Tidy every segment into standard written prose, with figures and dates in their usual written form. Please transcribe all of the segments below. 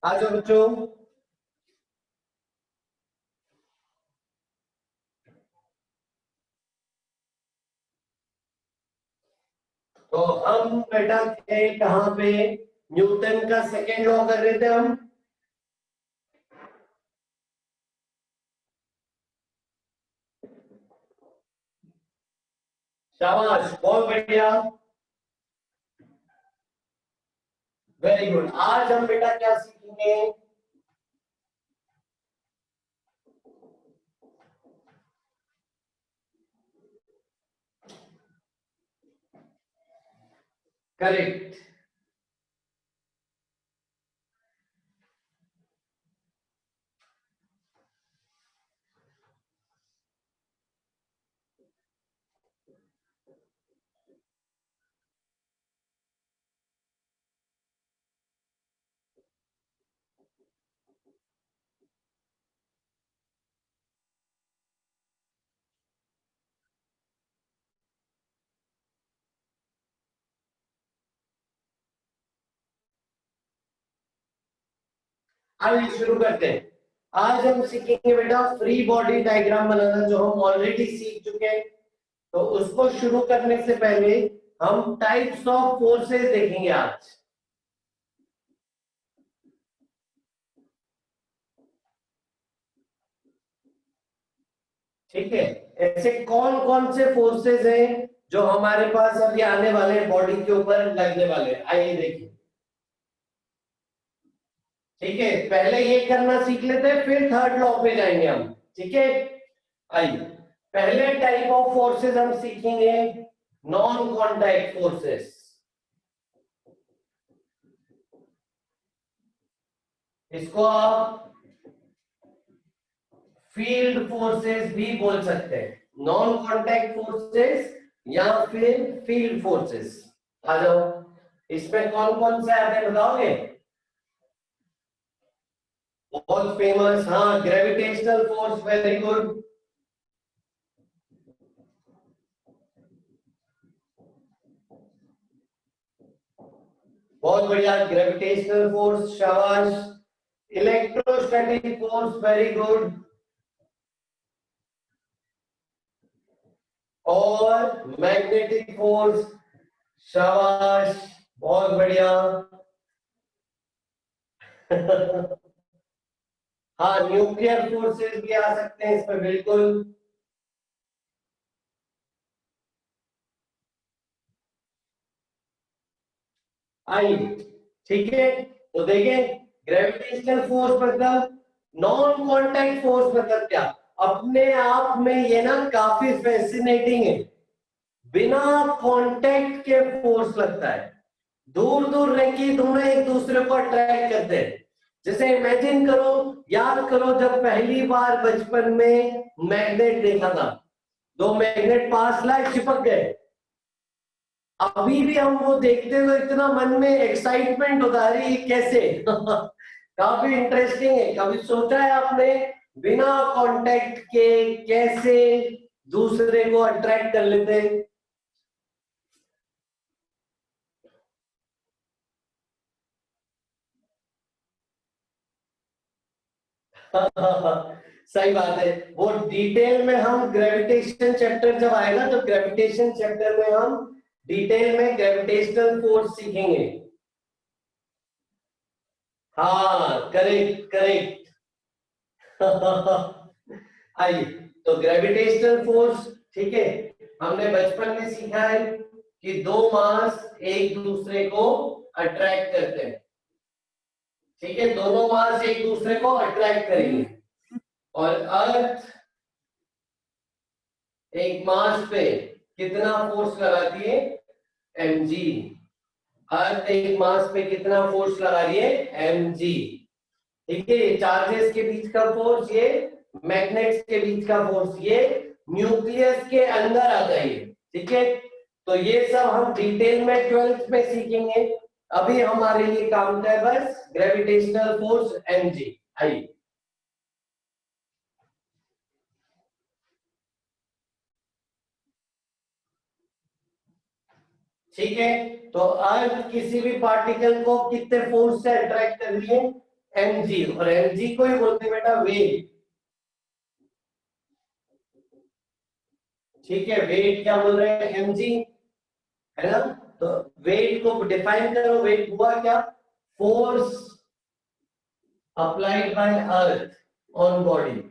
आ जाओ बच्चों। तो हम बेटा थे कहां पे? न्यूटन का सेकेंड लॉ कर रहे थे हम। शाबाश, बहुत बढ़िया, वेरी गुड। आज हम बेटा क्या सीखेंगे? करेक्ट। आइए शुरू करते हैं। आज हम सीखेंगे बेटा फ्री बॉडी डायग्राम बनाना, जो हम ऑलरेडी सीख चुके हैं। तो उसको शुरू करने से पहले हम टाइप्स ऑफ फोर्सेस देखेंगे आज। ठीक है, ऐसे कौन कौन से फोर्सेस हैं जो हमारे पास अभी आने वाले बॉडी के ऊपर लगने वाले हैं? आइए देखिए। ठीक है, पहले ये करना सीख लेते हैं, फिर थर्ड लॉ पे जाएंगे हम। ठीक है, आइए। पहले टाइप ऑफ फोर्सेस हम सीखेंगे नॉन कॉन्टैक्ट फोर्सेस। इसको आप फील्ड फोर्सेस भी बोल सकते हैं, नॉन कॉन्टैक्ट फोर्सेस या फिर फील्ड फोर्सेस। आ जाओ, इसमें कौन कौन से आते हैं बताओगे? बहुत फेमस, हाँ, ग्रेविटेशनल फोर्स, वेरी गुड। बहुत बढ़िया, ग्रेविटेशनल फोर्स, शाबाश। Electrostatic force, very good. और मैग्नेटिक फोर्स, शाबाश, बहुत बढ़िया। हाँ, न्यूक्लियर फोर्सेस भी आ सकते हैं इसमें, बिल्कुल। आइए, ठीक है, तो देखें, ग्रेविटेशनल फोर्स मतलब, नॉन कांटेक्ट फोर्स मतलब क्या? अपने आप में ये ना काफी फैसिनेटिंग है। बिना कांटेक्ट के फोर्स लगता है, दूर दूर रह के दोनों एक दूसरे को अट्रैक्ट करते हैं। जैसे इमेजिन करो, याद करो, जब पहली बार बचपन में मैग्नेट देखा था, दो मैग्नेट पास लाए, चिपक गए। अभी भी हम वो देखते हुए इतना मन में एक्साइटमेंट होता है, ये कैसे? काफी इंटरेस्टिंग है। कभी सोचा है आपने बिना कांटेक्ट के कैसे दूसरे को अट्रैक्ट कर लेते हैं? सही बात है। वो डिटेल में हम ग्रेविटेशन चैप्टर जब आएगा, तो ग्रेविटेशन चैप्टर में हम डिटेल में ग्रेविटेशनल फोर्स सीखेंगे। हाँ, करेक्ट करेक्ट। आइए, तो ग्रेविटेशनल फोर्स, ठीक है, हमने बचपन में सीखा है कि दो मास एक दूसरे को अट्रैक्ट करते हैं। ठीक है, दोनों मास एक दूसरे को अट्रैक्ट करेंगे। और अर्थ एक मास पे कितना फोर्स लगाती है? mg। अर्थ एक मास पे कितना फोर्स लगा रही है? mg। ठीक है, चार्जेस के बीच का फोर्स ये, मैग्नेट्स के बीच का फोर्स ये, न्यूक्लियस के अंदर आता है ये। ठीक है, तो ये सब हम डिटेल में 12th में सीखेंगे। अभी हमारे लिए काम का है बस ग्रेविटेशनल फोर्स mg। आइए, ठीक है, तो अर्थ किसी भी पार्टिकल को कितने फोर्स से अट्रैक्ट कर रही है? mg, और mg को ही बोलते हैं बेटा वेट। ठीक है, वेट क्या बोल रहे हैं, mg, है ना। तो वेट को डिफाइन करो, वेट हुआ क्या, force applied by earth on body,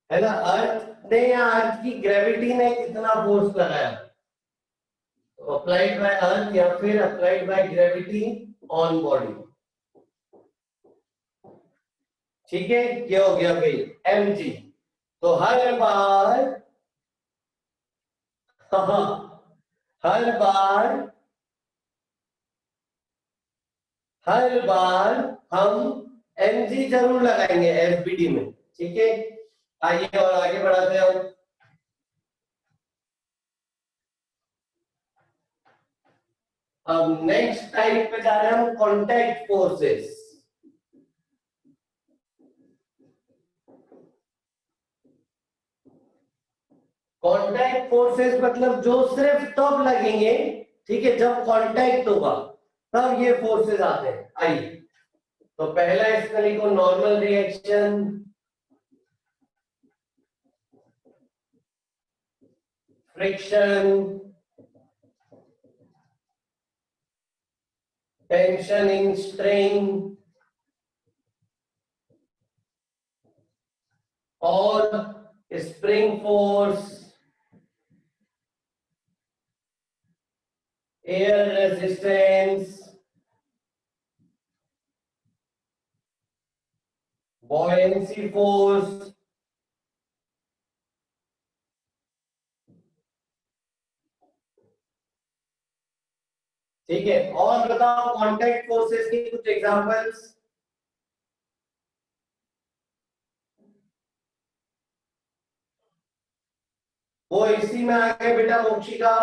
है ना। अर्थ ने या अर्थ की ग्रेविटी ने कितना फोर्स लगाया, तो अप्लाइड बाय अर्थ या फिर applied by gravity on body. ठीक है, क्या हो गया भाई, mg। तो हर बार हर बार हर बार हम mg जरूर लगाएंगे एफबीडी में। ठीक है, आइए और आगे बढ़ाते हैं। अब नेक्स्ट टाइप पे जा रहे हैं हम, कॉन्टैक्ट फोर्सेस। कॉन्टैक्ट फोर्सेस मतलब जो सिर्फ तब लगेंगे, ठीक है, जब कांटेक्ट होगा, तब ये फोर्सेस आते हैं। आइए, तो पहला इसका लिखो normal reaction, friction, tension in strain और spring force, air resistance, buoyancy force, ठीक है। और बताओ कांटेक्ट फोर्सेस की कुछ एग्जांपल्स। वो इसी में आ गए बेटा मोक्षिका।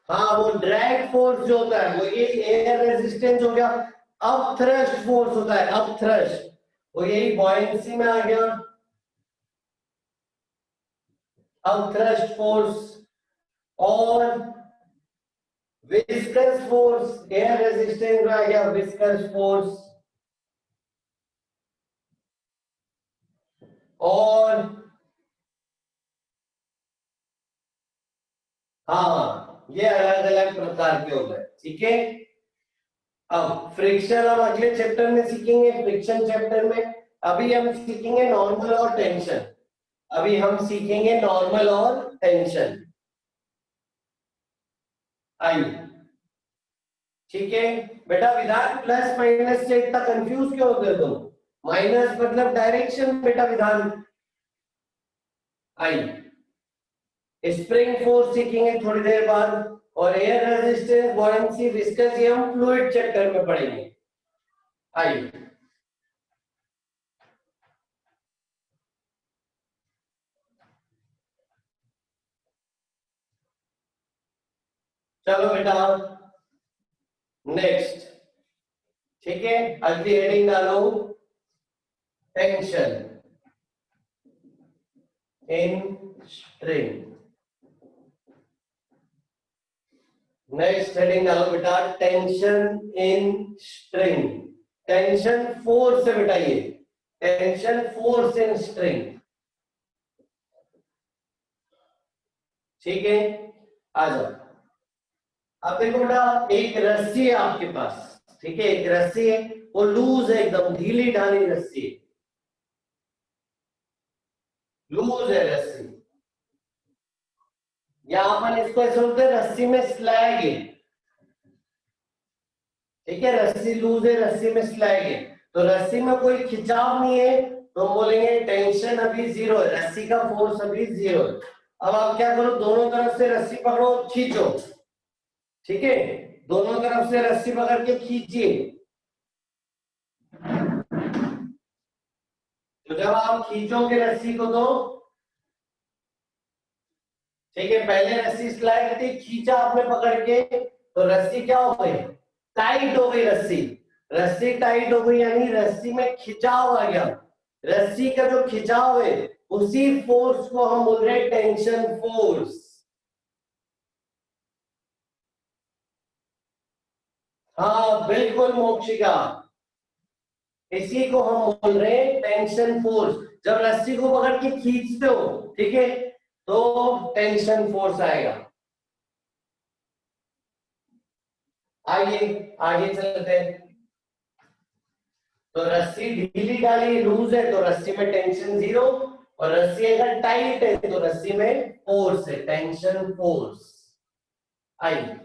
हाँ, वो ड्रैग फोर्स जो होता है वो ये एयर रेजिस्टेंस हो गया। अब थ्रस्ट फोर्स होता है, अब थ्रस्ट वो यही बॉयंसी में आ गया। अब थ्रस्ट फोर्स और विस्कस फोर्स, एयर रेजिस्टेंस में आ गया विस्कस फोर्स। और हाँ, ये अलग अलग प्रकार के हो गए। ठीक है, अब फ्रिक्शन हम अगले चैप्टर में सीखेंगे, फ्रिक्शन चैप्टर में। अभी हम सीखेंगे नॉर्मल और टेंशन। अभी हम सीखेंगे नॉर्मल और टेंशन। आइए, ठीक है बेटा, विधान प्लस माइनस से इतना कंफ्यूज क्यों होते हो तुम। माइनस मतलब डायरेक्शन बेटा, विधान। आइए, स्प्रिंग फोर्स सीखेंगे थोड़ी देर बाद, और एयर रेजिस्टेंस, बॉयंसी, विस्कस ये हम फ्लूइड चैप्टर में पढ़ेंगे। आइए, चलो बेटा नेक्स्ट। ठीक है, अगली हेडिंग डालो, tension in string. Next heading डालो बेटा, tension in string. Tension force से बेटा, ये टेंशन फोर्स इन स्ट्रिंग। ठीक है, आ जाओ। अब देखो बेटा, एक रस्सी है आपके पास। ठीक है, एक रस्सी है, वो लूज है, एकदम ढीली ढाली रस्सी है, लूज है रस्सी। या अपन इसको ऐसे बोलते हैं, रस्सी में स्लैग है। ठीक है, रस्सी लूज है, रस्सी में स्लैग है, तो रस्सी में कोई खिंचाव नहीं है, तो हम बोलेंगे टेंशन अभी जीरो है, रस्सी का फोर्स अभी जीरो है। अब आप क्या करो, दोनों तरफ से रस्सी पकड़ो, खींचो। ठीक है, दोनों तरफ से रस्सी पकड़ के खींचिए। तो जब आप खींचोगे रस्सी को, तो ठीक है, पहले रस्सी स्लाइड थी, खींचा आपने पकड़ के, तो रस्सी क्या हो गई, टाइट हो गई रस्सी। रस्सी टाइट हो गई यानी रस्सी में खिंचाव आ गया। रस्सी का जो खिंचाव है, उसी फोर्स को हम बोल रहे हैं टेंशन फोर्स। हाँ बिल्कुल मोक्षिका, इसी को हम बोल रहे हैं टेंशन फोर्स। जब रस्सी को पकड़ के खींचते हो, ठीक है, तो टेंशन फोर्स आएगा। आइए आगे चलते हैं। तो रस्सी ढीली डाली, लूज है तो रस्सी में टेंशन जीरो, और रस्सी अगर टाइट है तो रस्सी में फोर्स है, टेंशन फोर्स। आइए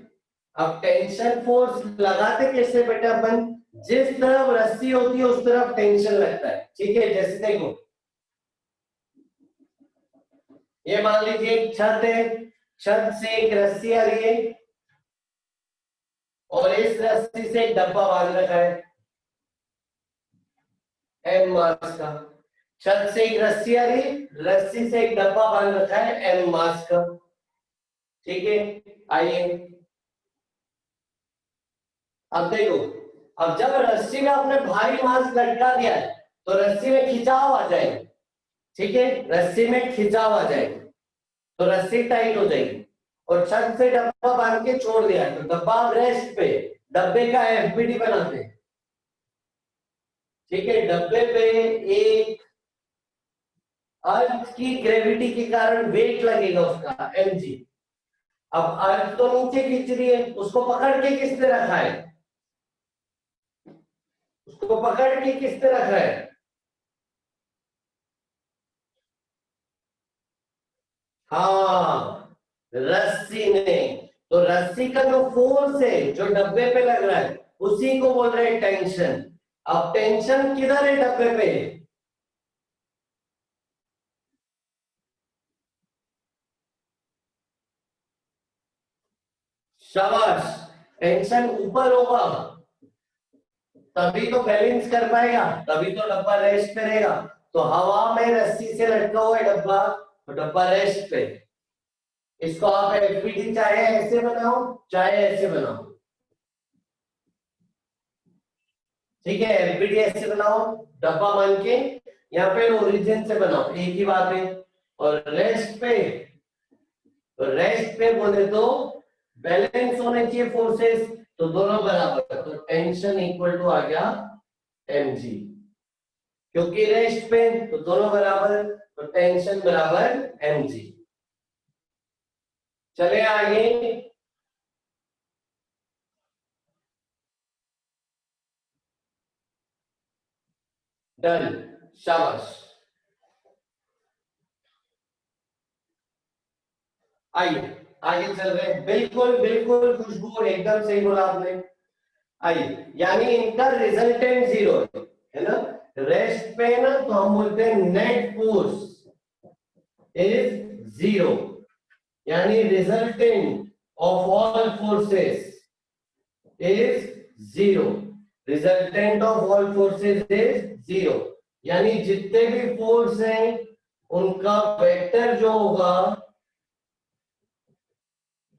अब टेंशन फोर्स लगाते कैसे बेटा अपन, जिस तरफ रस्सी होती है उस तरफ टेंशन लगता है, ठीक है। जैसे देखो, ये मान लीजिए एक छत है, छत से एक रस्सी आ रही है और इस रस्सी से एक डब्बा बांध रखा है एम मास का। छत से एक रस्सी आ रही, रस्सी से एक डब्बा बांध रखा है एम मास का, ठीक है। आइए अब देखो, अब जब रस्सी में आपने भारी मास लटका दिया है तो रस्सी में खिंचाव आ जाएगा, ठीक है, रस्सी में खिंचाव आ जाएगा तो रस्सी टाइट हो जाएगी। और छत से डब्बा बांध के छोड़ दिया तो डब्बा रेस्ट पे, डब्बे का एफबीडी बनाते हैं, ठीक है। डब्बे पे एक अर्थ की ग्रेविटी के कारण वेट लगेगा उसका mg। अब अर्थ तो नीचे खींच रही है, उसको पकड़ के किसने रखा है, उसको पकड़ के किसने रखा है, हाँ रस्सी ने। तो रस्सी का जो फोर्स है जो डब्बे पे लग रहा है उसी को बोल रहे हैं टेंशन। अब टेंशन किधर है, डब्बे पे। शाबाश, टेंशन ऊपर होगा तभी तो बैलेंस कर पाएगा, तभी तो डब्बा रेस्ट पे रहेगा। तो हवा में रस्सी से लटका हुआ है डब्बा, तो डब्बा रेस्ट पे। इसको आप एफबीडी चाहे ऐसे बनाओ चाहे ऐसे बनाओ, ठीक है। एफबीडी ऐसे बनाओ डब्बा मान के, यहाँ पे ओरिजिन से बनाओ, एक ही बात है। और रेस्ट पे, तो रेस्ट पे बोले तो बैलेंस होने चाहिए फोर्सेस, तो दोनों बराबर, तो टेंशन इक्वल टू आ गया mg, क्योंकि रेस्ट पे तो दोनों बराबर, तो टेंशन बराबर mg। चले आगे, डन, शाबाश। आइए आगे चल रहे हैं, बिल्कुल बिल्कुल खुशबू एकदम सही बोला आपने। आइए, यानी इनका रिजल्टेंट जीरो है ना। रेस्ट पे ना तो हम बोलते हैं नेट फोर्स इज जीरो, यानी resultant of all forces is zero, resultant of all forces is zero, यानी जितने भी फोर्स हैं उनका वेक्टर जो होगा,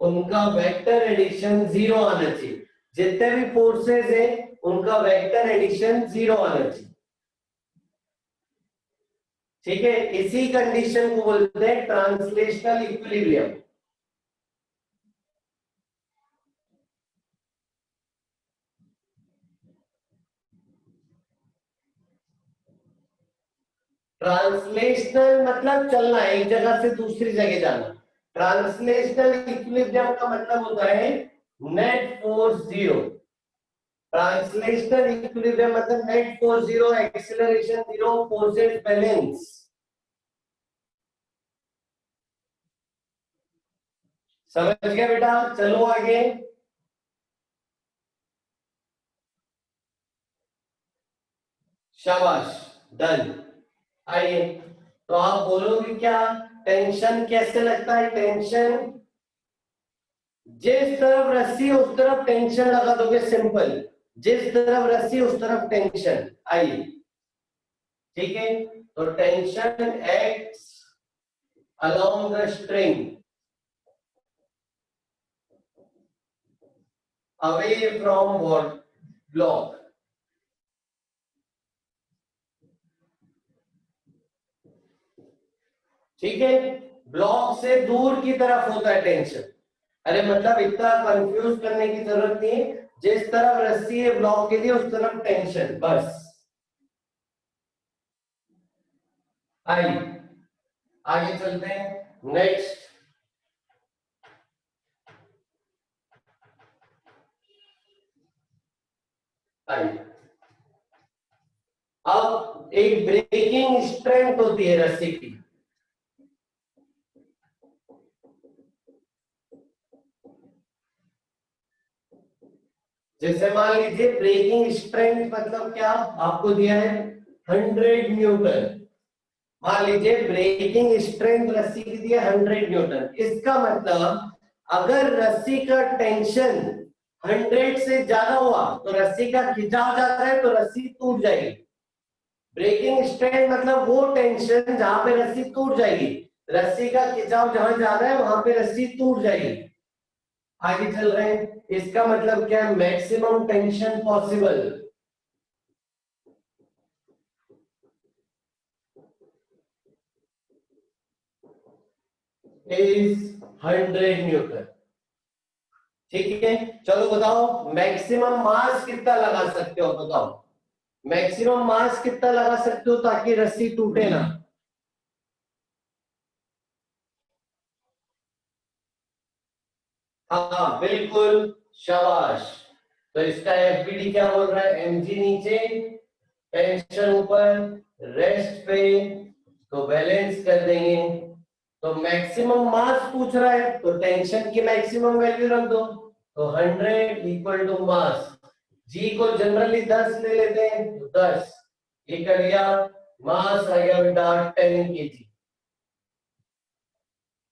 उनका वेक्टर एडिशन जीरो आना चाहिए। जितने भी फोर्सेस हैं उनका वेक्टर एडिशन जीरो आना चाहिए, ठीक है। इसी कंडीशन को बोलते हैं ट्रांसलेशनल इक्विलिब्रियम। ट्रांसलेशनल मतलब चलना, एक जगह से दूसरी जगह जाना। ट्रांसलेशनल इक्विलिब्रियम का मतलब होता है net force zero. Translational equilibrium मतलब net force zero, acceleration zero, forces balance. समझ गया बेटा, चलो आगे। शाबाश, डन। आइए, तो आप बोलोगे क्या, टेंशन कैसे लगता है, टेंशन जिस तरफ रस्सी उस तरफ टेंशन लगा दोगे, सिंपल, जिस तरफ रस्सी उस तरफ टेंशन। आइए, ठीक है, तो tension acts along the string away from what block, ठीक है, ब्लॉक से दूर की तरफ होता है टेंशन। अरे मतलब इतना कंफ्यूज करने की जरूरत नहीं है, जिस तरफ रस्सी है ब्लॉक के लिए उस तरफ टेंशन, बस। आइए आगे चलते हैं। नेक्स्ट, आइए, अब एक ब्रेकिंग स्ट्रेंथ होती है रस्सी की। जैसे मान लीजिए ब्रेकिंग स्ट्रेंथ मतलब क्या, आपको दिया है 100 न्यूटन। मान लीजिए ब्रेकिंग स्ट्रेंथ रस्सी की दी है 100 न्यूटन। इसका मतलब अगर रस्सी का टेंशन 100 से ज्यादा हुआ तो रस्सी का खिंचाव ज्यादा है तो रस्सी टूट जाएगी। ब्रेकिंग स्ट्रेंथ मतलब वो टेंशन जहां पे रस्सी टूट जाएगी, रस्सी का खिंचाव जहां ज्यादा है वहां पे रस्सी टूट जाएगी। आगे चल रहे हैं, इसका मतलब क्या है, maximum tension possible is 100 Newton. ठीक है, चलो बताओ मैक्सिमम मास कितना लगा सकते हो, बताओ मैक्सिमम मास कितना लगा सकते हो ताकि रस्सी टूटे ना। हाँ बिल्कुल, शाबाश। तो इसका एफबीडी क्या बोल रहा है, एमजी नीचे, टेंशन ऊपर, रेस्ट पे, तो बैलेंस कर देंगे। तो मैक्सिमम मास पूछ रहा है तो टेंशन की मैक्सिमम वैल्यू रख दो, तो 100 इक्वल टू मास। जी को जनरली 10 ले लेते हैं तो 10, ये कर दिया, मास आ गया बेटा 10 केजी,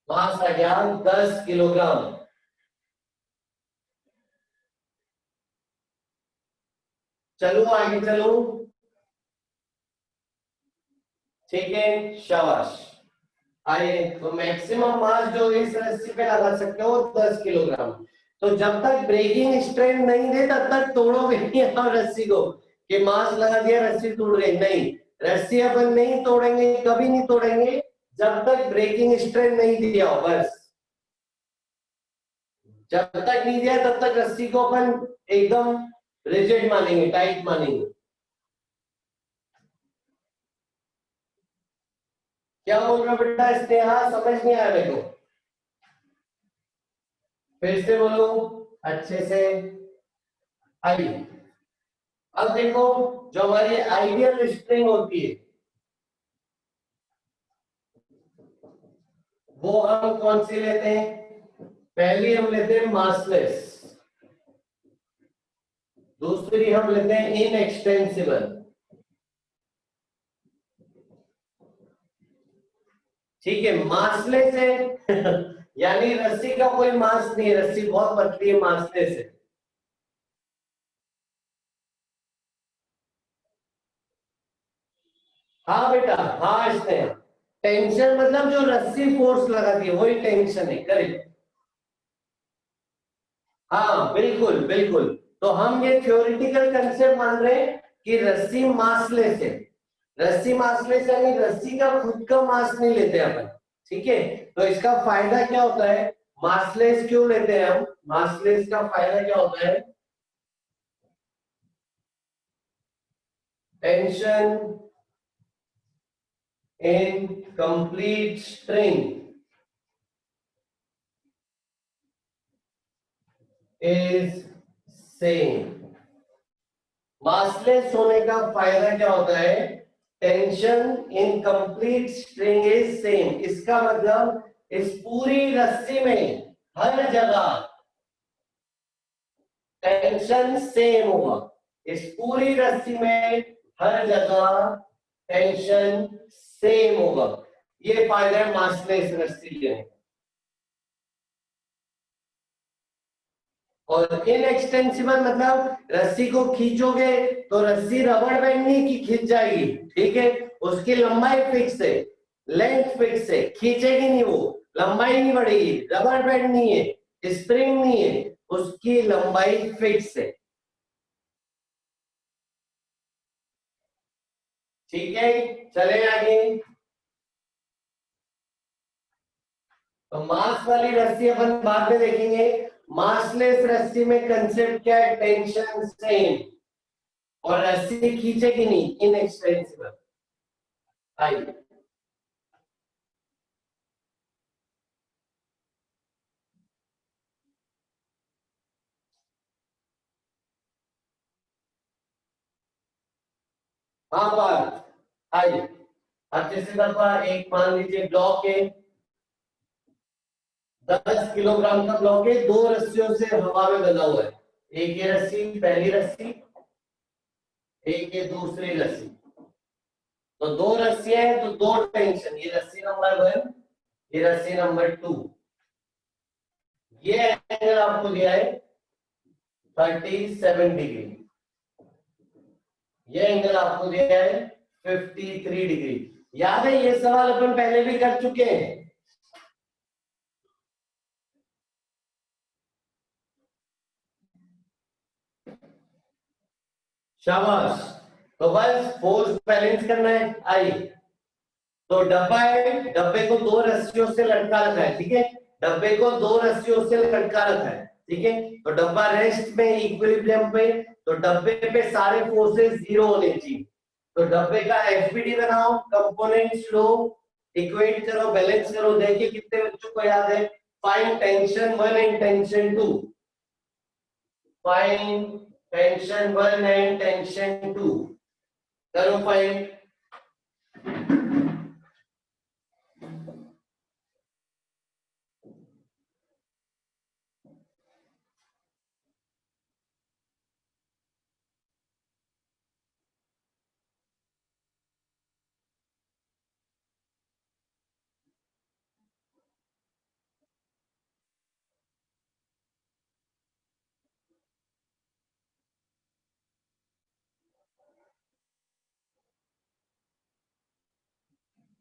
मास आ गया 10 किलोग्राम। चलो आगे चलो, ठीक है, शाबाश। आइए, तो मैक्सिमम मास जो इस रस्सी पे लगा सकते हो 10 किलोग्राम। तो जब तक ब्रेकिंग स्ट्रेंथ नहीं दे तब तक तोड़ोगे नहीं आप रस्सी को कि मास लगा दिया रस्सी टूट गई, नहीं। रस्सी अपन नहीं तोड़ेंगे, कभी नहीं तोड़ेंगे जब तक ब्रेकिंग स्ट्रेंथ नहीं दिया हो, बस। जब तक नहीं दिया तब तक रस्सी को अपन एकदम रिजिड मानेंगे, टाइट मानेंगे। क्या बोल रहे हो बेटा स्नेहा, समझ नहीं आया मेरे को, फिर से बोलो अच्छे से। आइए, अब देखो, जो हमारी आइडियल स्ट्रिंग होती है वो हम कौन सी लेते हैं, पहली हम लेते हैं मासलेस, दूसरी हम लेते हैं इनएक्सटेंसिबल। ठीक है, मासलेस है यानी रस्सी का कोई मास नहीं है, रस्सी बहुत पतली है, मासलेस है। हाँ बेटा, हाँ इसने टेंशन मतलब जो रस्सी फोर्स लगाती है वही टेंशन है, करेक्ट। हाँ बिल्कुल बिल्कुल, तो हम ये थ्योरेटिकल कंसेप्ट मान रहे हैं कि रस्सी मासलेस है। रस्सी मासलेस यानी रस्सी का खुद का मास नहीं लेते अपन, ठीक है। तो इसका फायदा क्या होता है, मासलेस क्यों लेते हैं हम, मासलेस का फायदा क्या होता है, tension in complete string is same. Massless होने का फायदा क्या होता है, tension in complete string is same. इसका मतलब इस पूरी रस्सी में हर जगह टेंशन सेम होगा, इस पूरी रस्सी में हर जगह टेंशन सेम होगा। ये फायदा है मासलेस रस्सी लेने। और इनएक्सटेंसिबल मतलब रस्सी को खींचोगे तो रस्सी रबड़ बैंड नहीं की खींच जाएगी, ठीक है, उसकी लंबाई फिक्स है, लेंथ फिक्स है, खींचेगी नहीं, वो लंबाई नहीं बढ़ेगी, रबड़ बैंड नहीं है, स्प्रिंग नहीं है, उसकी लंबाई फिक्स है। ठीक है, चले आगे। तो मास वाली रस्सी अपन बाद में देखेंगे, मासलेस रस्सी में कंसेप्ट क्या है? टेंशन सेम, और रस्सी खींचेगी नहीं, इनएक्सपेंसिबल। आइए, हाँ बात, आइए। अब जैसे डब्बा एक मान लीजिए ब्लॉक है, 10 किलोग्राम का ब्लॉक है, दो रस्सियों से हवा में बंधा हुआ है। एक ये रस्सी, पहली रस्सी, एक ये दूसरी रस्सी। तो दो रस्सियां हैं, तो दो टेंशन, ये रस्सी नंबर 1, ये रस्सी नंबर 2। ये एंगल आपको दिया है 37 डिग्री, ये एंगल आपको दिया है 53 डिग्री। याद है ये सवाल अपन पहले भी कर चुके हैं। शाबाश। तो बस फोर्स बैलेंस करना है। आइए, तो डब्बा है, डब्बे को दो रस्सियों से लटका रखा है, ठीक है, डब्बे को दो रस्सियों से लटका रखा है, ठीक है। तो डब्बा रेस्ट में, इक्विलिब्रियम पे, तो डब्बे पे सारे फोर्सेस जीरो होने चाहिए। तो डब्बे का एफबीडी बनाओ, कंपोनेंट्स लो, इक्वेट करो, बैलेंस करो। देखिए कितने बच्चों को याद है? Find tension 1 and tension 2, find tension 1 and tension 2, करो फाइंड।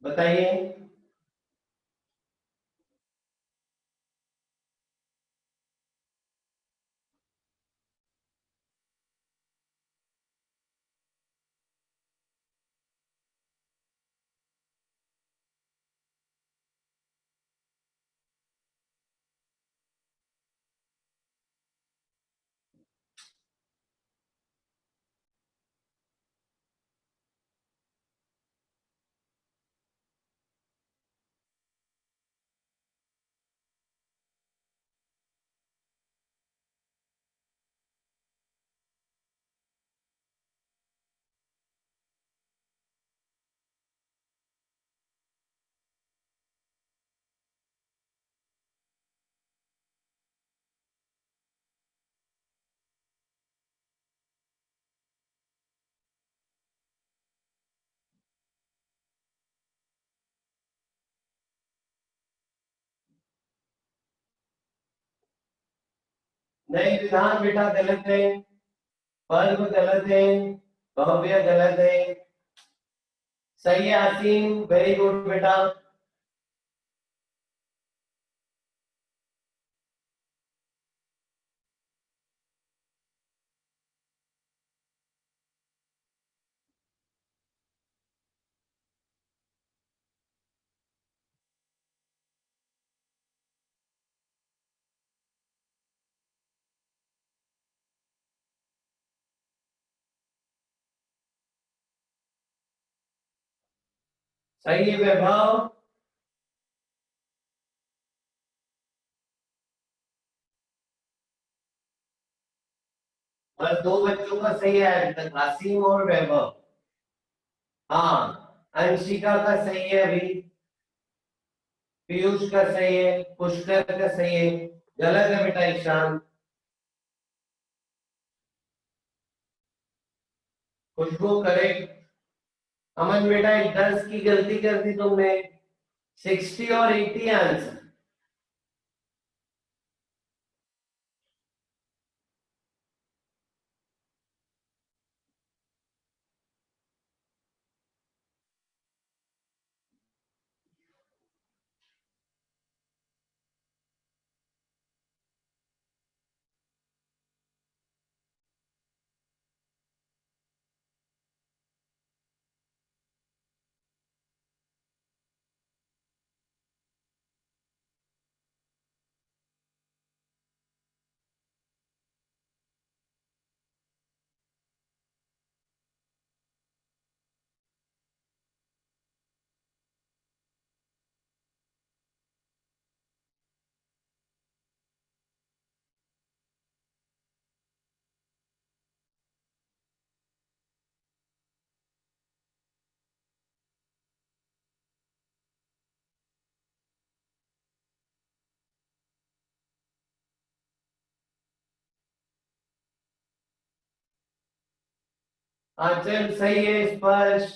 बताइए। नहीं विधान बेटा गलत है, पर्व गलत है, भव्य गलत है। सही है आसीम, वेरी गुड बेटा। सही है वैभव। बस दो बच्चों का सही है अभी तक, आसीम और वैभव। हाँ, अंशिका का सही है अभी, पीयूष का सही है, पुष्कर का सही है। गलत है बेटा ईशान। खुशबू करेक्ट। अमन बेटा 10 की गलती कर दी तुमने, 60 और 80 आंसर। आंचल सही है, स्पर्श,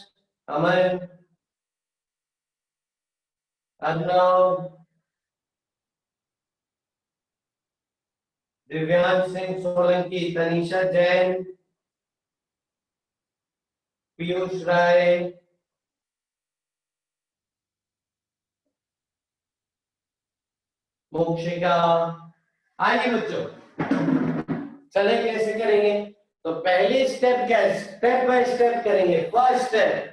अमन, अर्णव, दिव्यांश सिंह सोलंकी, तनीषा जैन, पीयूष राय, मोक्षिका। आइए बच्चों, चले कैसे करेंगे? तो पहली स्टेप क्या है? स्टेप बाय स्टेप करेंगे। First step,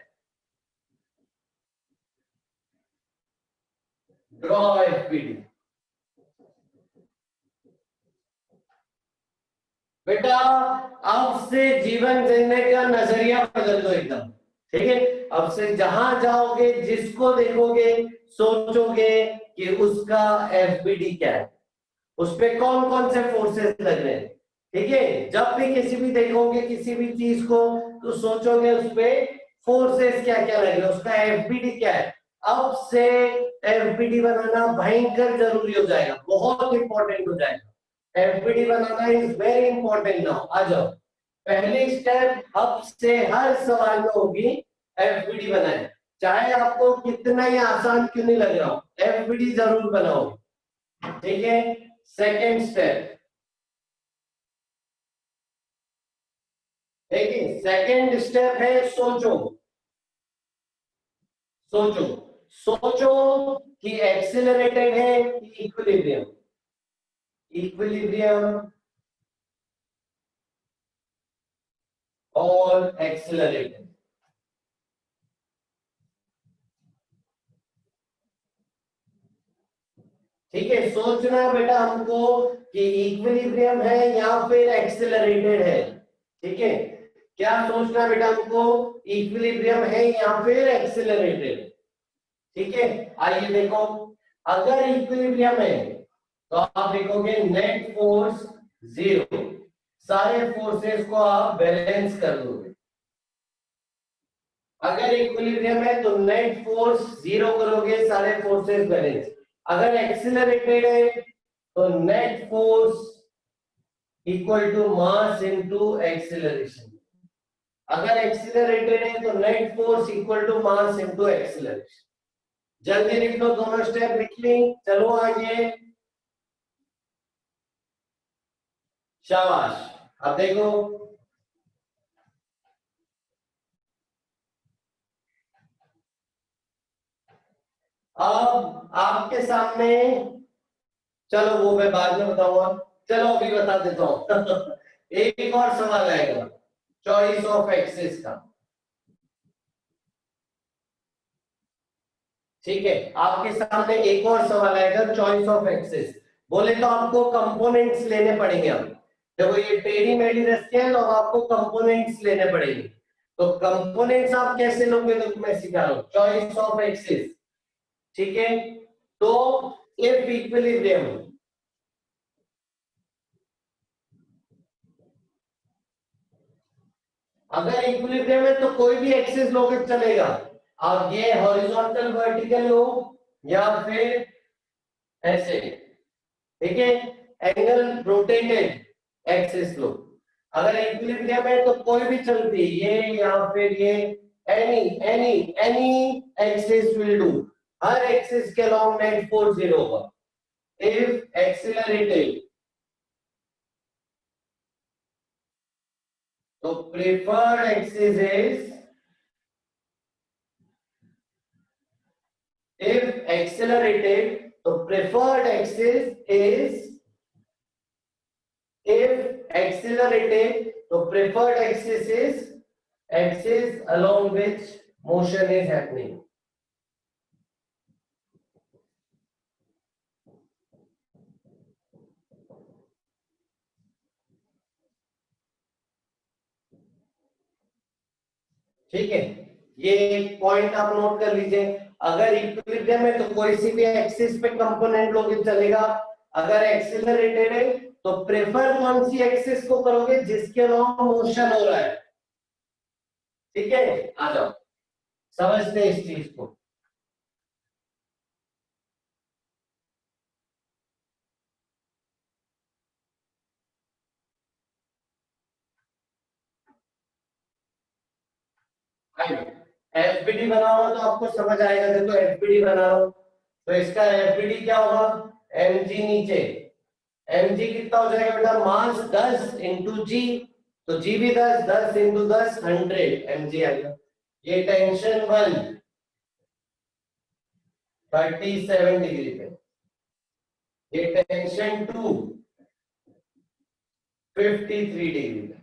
draw FPD. बेटा अब से जीवन जीने का नजरिया बदल दो एकदम, ठीक है? अब से जहां जाओगे, जिसको देखोगे, सोचोगे कि उसका एफबीडी क्या है, उस पे कौन कौन से फोर्सेस लग रहे हैं, ठीक है? जब भी किसी भी देखोगे किसी भी चीज को, तो सोचोगे उस पे फोर्सेस क्या क्या लग रहे हैं, उसका एफबीडी क्या है। अब से एफबीडी बनाना भयंकर जरूरी हो जाएगा, बहुत इंपॉर्टेंट हो जाएगा। एफबीडी बनाना इज वेरी इंपॉर्टेंट नाउ। आ जाओ, पहली स्टेप अब से हर सवाल में होगी एफबीडी बनाए, चाहे आपको कितना ही आसान क्यों नहीं लग रहा हो, एफबीडी जरूर बनाओ, ठीक है? सेकेंड स्टेप, देखिए सेकेंड स्टेप है सोचो। सोचो, सोचो कि एक्सिलरेटेड है कि इक्विलिब्रियम। इक्विलिब्रियम और एक्सिलरेटेड, ठीक है? सोचना है बेटा हमको कि इक्विलिब्रियम है या फिर एक्सिलरेटेड है, ठीक है? क्या सोचना है बेटा हमको? इक्विलिब्रियम है या फिर एक्सिलरेटेड, ठीक है? आइए देखो, अगर इक्विलिब्रियम है तो आप देखोगे नेट फोर्स जीरो, सारे फोर्सेस को आप बैलेंस कर दोगे। अगर इक्विलिब्रियम है तो नेट फोर्स जीरो करोगे, सारे फोर्सेस बैलेंस। अगर एक्सिलरेटेड है तो net force equal to mass into acceleration. अगर एक्सिलरेटेड है तो net force equal to mass into acceleration. जल्दी लिख लो, दोनों स्टेप लिख ली, चलो आगे। शाबाश। अब देखो, अब आपके सामने, चलो वो मैं बाद में बताऊंगा, चलो अभी बता देता हूं एक और सवाल आएगा चॉइस ऑफ एक्सिस का, ठीक है? आपके सामने एक और सवाल आएगा चॉइस ऑफ एक्सिस। बोले तो आपको कंपोनेंट्स लेने पड़ेंगे। अब देखो ये टेढ़ी मेढ़ी रस्ते हैं, तो आपको कंपोनेंट्स लेने पड़ेंगे। तो कंपोनेंट्स आप कैसे लोगे, तो मैं सिखा रहा हूं, चॉइस ऑफ एक्सिस, ठीक है? तो इफ इक्विलिब्रियम, अगर इक्विलिब्रियम है तो कोई भी एक्सिस लोगे तो चलेगा। अब ये हॉरिजॉन्टल वर्टिकल लो या फिर ऐसे, ठीक है? एंगल रोटेटेड एक्सिस लो। अगर इक्विलिब्रियम है तो कोई भी चलती, ये या फिर ये, any any any axis will do. Her axis के अलोंग नेट फोर्स जीरो होगा। इफ एक्सिलरेटेड तो preferred axis is, if accelerated, the preferred axis is, if accelerated, the preferred axis is axis along which motion is happening. ठीक है, ये एक point आप note कर लीजिए। अगर इक्विलिब्रियम है तो कोई सी भी एक्सिस पे कंपोनेंट लोगे चलेगा। अगर एक्सिलरेटेड है तो प्रेफर कौन सी एक्सिस को करोगे, जिसके अलावा मोशन हो रहा है, ठीक है? आ जाओ समझते हैं इस चीज को। एफबीडी बनाओ तो आपको समझ आएगा। देखो एफबीडी बनाओ तो इसका एफबीडी क्या होगा, mg नीचे, mg कितना हो जाएगा बेटा, मास 10 इंटू जी, तो जी भी 10, 10 इंटू 10 100 mg आएगा। ये टेंशन 1 37 डिग्री पे, ये टेंशन 2 53 डिग्री पे।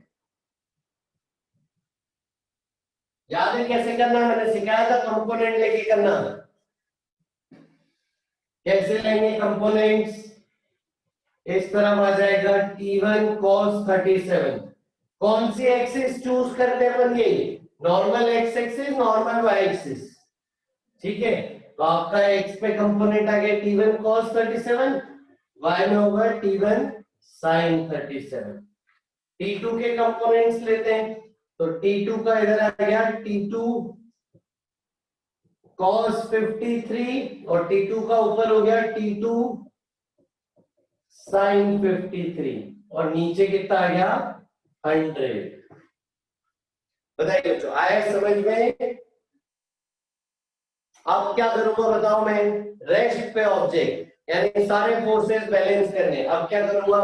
याद है कैसे करना, मैंने सिखाया था कंपोनेंट लेके करना। कैसे लेंगे कंपोनेंट्स, इस तरफ आ जाएगा T1 cos 37। कौन सी एक्सिस चूज करते हैं अपन, ये normal X axis, normal Y axis, ठीक है। तो आपका एक्स पे कंपोनेंट आ गया T1 cos 37, वाई में होगा T1 sin 37। T2 के कंपोनेंट्स लेते हैं, तो T2 का इधर आ गया T2 cos 53 और T2 का ऊपर हो गया T2 sin 53 और नीचे कितना आ गया 100। बताइए बच्चों, आया समझ में? अब क्या करूंगा बताओ मैं, रेस्ट पे ऑब्जेक्ट यानी सारे फोर्सेस बैलेंस करने। अब क्या करूंगा,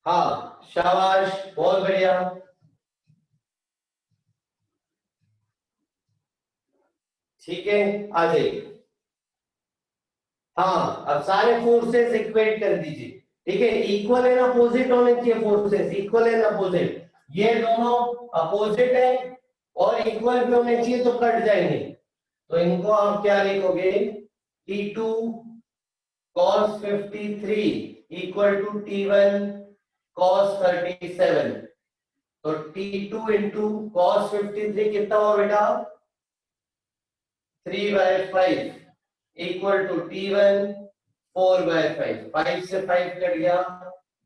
हाँ शाबाश, बहुत बढ़िया। ठीक है, आ जाइए। हाँ अब सारे फोर्सेस इक्वेट कर दीजिए, ठीक है। इक्वल एंड अपोजिट होने चाहिए फोर्सेस, इक्वल एंड अपोजिट। ये दोनों अपोजिट है और इक्वल भी होने चाहिए तो कट जाएंगे। तो इनको आप क्या लिखोगे, T2 cos 53 equal to T1 cos 37। तो T2 इंटू cos 53 कितना हुआ बेटा, 3/5 इक्वल टू T1 4/5। 5 से 5 कट गया,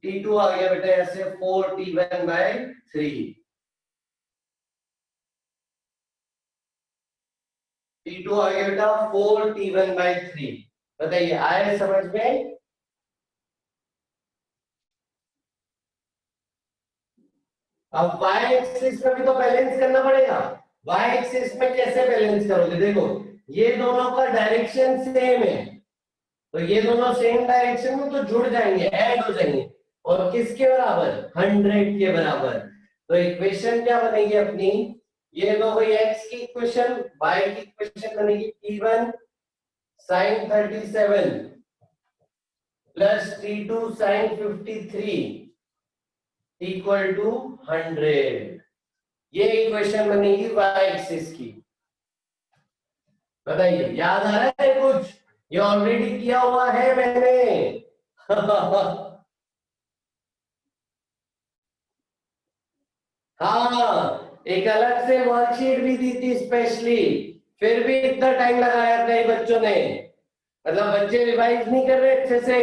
T2 आ गया बेटा ऐसे 4T1/3। T2 आ गया बेटा 4T1/3। बताइए आए समझ में? अब वाई एक्सिस में भी तो बैलेंस करना पड़ेगा। वाई एक्सिस में कैसे बैलेंस करोगे, देखो ये दोनों का डायरेक्शन सेम है, तो ये दोनों सेम डायरेक्शन में तो जुड़ जाएंगे, ऐड हो जाएंगे। और किसके बराबर, 100 के बराबर। तो इक्वेशन क्या बनेगी अपनी, ये तो भाई x की इक्वेशन, y की इक्वेशन बनेगी T1 sin 37 plus T2 sin 53 equal to 100। ये इक्वेशन बनेगी y एक्सिस की। बताइए याद आ रहा है कुछ, ये ऑलरेडी किया हुआ है मैंने। हाँ एक अलग से वर्कशीट भी दी थी स्पेशली, फिर भी इतना टाइम लगाया कई बच्चों ने, मतलब बच्चे रिवाइज नहीं कर रहे अच्छे से।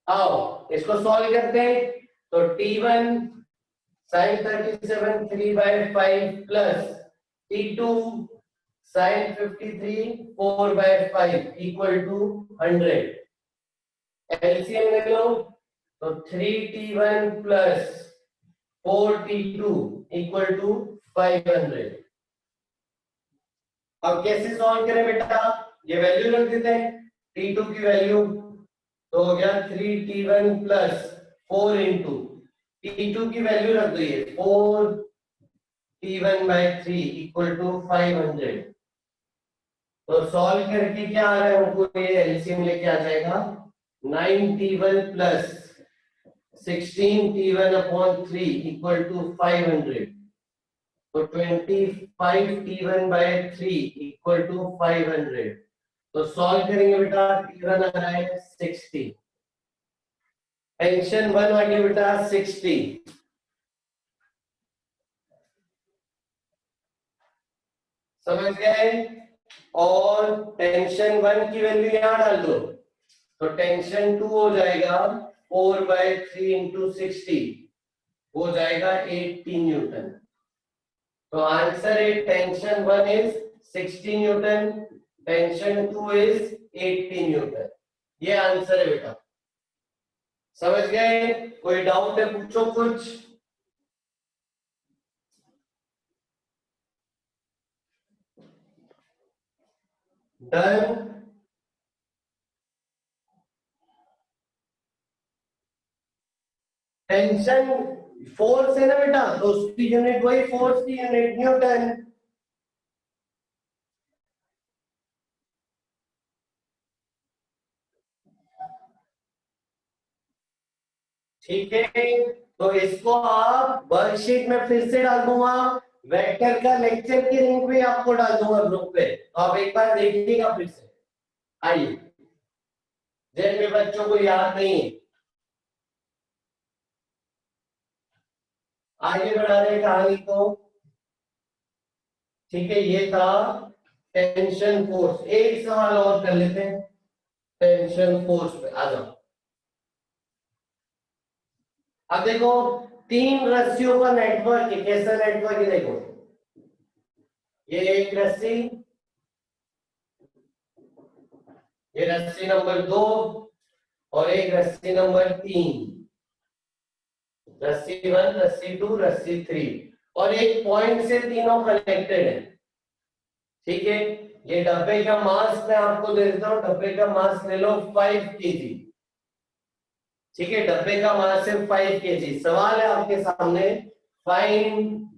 आओ इसको सॉल्व करते हैं। तो T1 sin 37 3/5 plus T2 sin 53 4/5 equal to 100। LCM ले लो, तो 3T1 plus 4T2 equal to 500। अब कैसे सॉल्व करें बेटा, ये वैल्यू रख देते हैं, T2 की वैल्यू तो हो गया 3T1 प्लस 4 इंटू T2 की वैल्यू रख दो, ये 4T1/3 इक्वल टू 500। तो सॉल्व करके क्या आ रहा है हमको, ये एलसीएम लेके आ जाएगा 9T1 plus 16T1/3 equal to 500। तो 25T1/3 इक्वल टू 500। तो सॉल्व करेंगे बेटा, T1 आ रहा है 60, टेंशन 1 आ गया बेटा 60। समझ गए? और टेंशन 1 की वैल्यू यहां डाल दो, तो टेंशन 2 हो जाएगा 4/3 इंटू 60, हो जाएगा 80 न्यूटन। तो आंसर है tension 1 is 60 Newton, tension 2 is 80 Newton. ये आंसर है बेटा। समझ गए? कोई डाउट है पूछो कुछ। डन। टेंशन फोर्स है ना बेटा, तो उसकी यूनिट वही फोर्स की यूनिट न्यूटन। ठीक है, तो इसको आप वर्कशीट में फिर से डाल दूंगा, वेक्टर का लेक्चर की लिंक भी आपको डाल दूंगा ग्रुप पे, तो आप एक बार देखिएगा फिर से। आइए, जिन भी बच्चों को याद नहीं है, आगे बढ़ा रहे कहानी को। ठीक है, ये था टेंशन फोर्स। एक सवाल और कर लेते हैं टेंशन फोर्स पे, आ जाओ। अब देखो, तीन रस्सियों का नेटवर्क है। कैसा नेटवर्क है देखो, ये एक रस्सी, ये रस्सी नंबर 2 और एक रस्सी नंबर 3, रस्सी 1, रस्सी 2, रस्सी 3, और एक पॉइंट से तीनों कनेक्टेड है। ठीक है, ये डब्बे का मास मैं आपको दे देता हूं, डब्बे का मास ले लो 5 केजी। ठीक है, डब्बे का मास है 5 केजी। सवाल है आपके सामने, फाइंड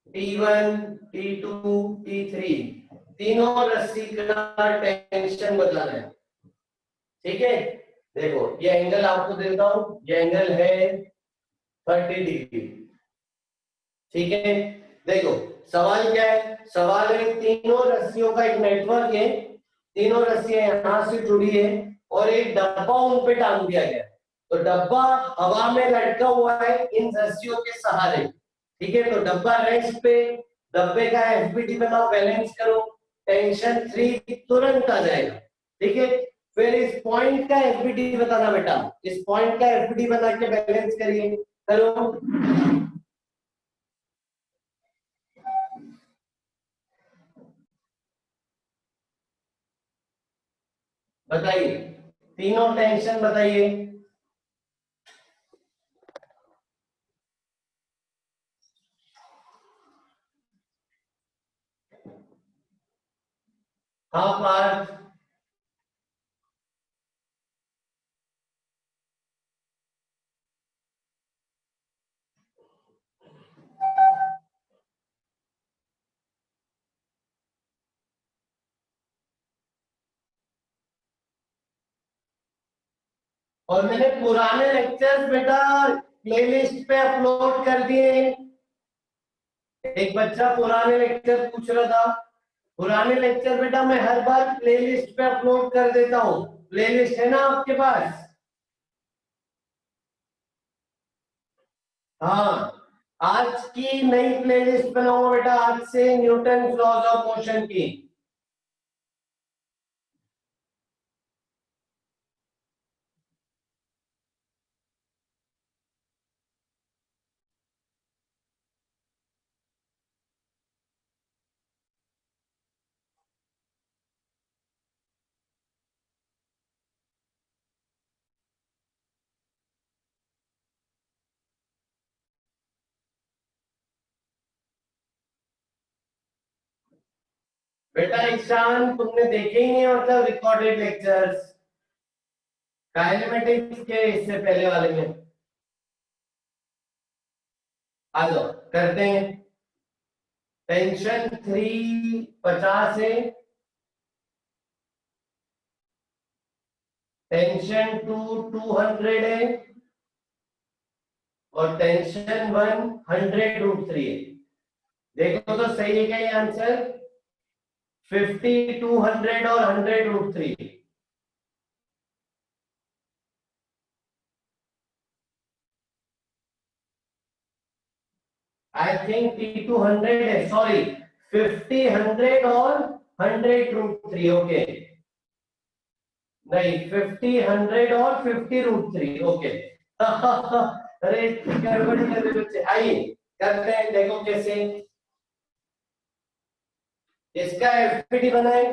T1, T2, T3, तीनों रस्सी का टेंशन बताना है। ठीक है, देखो ये एंगल आपको देता हूं, ये एंगल है 30 डिग्री। ठीक है, देखो सवाल क्या है, सवाल है तीनों रस्सियों का एक नेटवर्क है, तीनों रस्सियां यहां से जुड़ी है और एक डब्बा उन पे टांग दिया गया है, तो डब्बा हवा में लटका हुआ है इन रस्सियों के सहारे। ठीक है, तो डब्बा रेस्ट पे, डब्बे का एफबीटी बनाओ, बैलेंस करो, टेंशन 3 तुरंत आ जाएगा। ठीक है, फिर इस पॉइंट का एफबीटी बताना बेटा, इस पॉइंट का एफबीटी बना के बैलेंस करिए, करो। बताइए, तीनों टेंशन बताइए। हाँ पार्थ, और मैंने पुराने लेक्चर्स बेटा प्लेलिस्ट पे अपलोड कर दिए। एक बच्चा पुराने लेक्चर पूछ रहा था, पुराने लेक्चर बेटा मैं हर बार प्लेलिस्ट पे अपलोड कर देता हूँ। प्लेलिस्ट है ना आपके पास? हाँ, आज की नई प्लेलिस्ट बनाऊंगा बेटा, आज से न्यूटन लॉज ऑफ मोशन की। बेटा ईशान, तुमने देखे ही नहीं मतलब रिकॉर्डेड लेक्चर्स काइनेमेटिक्स के, इससे पहले वाले में। आ जाओ करते हैं। टेंशन 3 50 है, टेंशन 2 200 है, और टेंशन 1 100√3 है। देखो तो सही है क्या ये आंसर? 50, 200 और 100√3। आई थिंक T200 है, सॉरी 50, 100 और 100√3। ओके, नहीं 50, 100 और 50√3। ओके। अरे गड़बड़ी कर रहे बच्चे। आइए करते हैं, देखो कैसे इसका एफपीटी बनाए।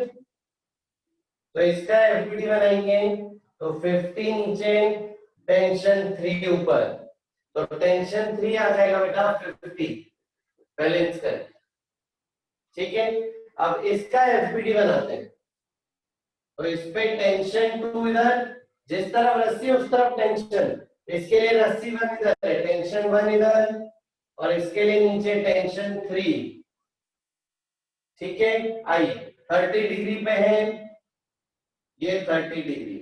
तो इसका एफबीडी बनाएंगे तो 50 नीचे, टेंशन 3 ऊपर, तो टेंशन 3 आ जाएगा बेटा 50, बैलेंस कर। ठीक है, अब इसका एफबीडी बनाते हैं। तो इस पे टेंशन 2 इधर, जिस तरफ रस्सी उस तरफ टेंशन, इसके लिए रस्सी 1 इधर है, टेंशन 1 इधर, और इसके लिए नीचे टेंशन 3। ठीक है, आइए 30 डिग्री पे है, ये 30 डिग्री।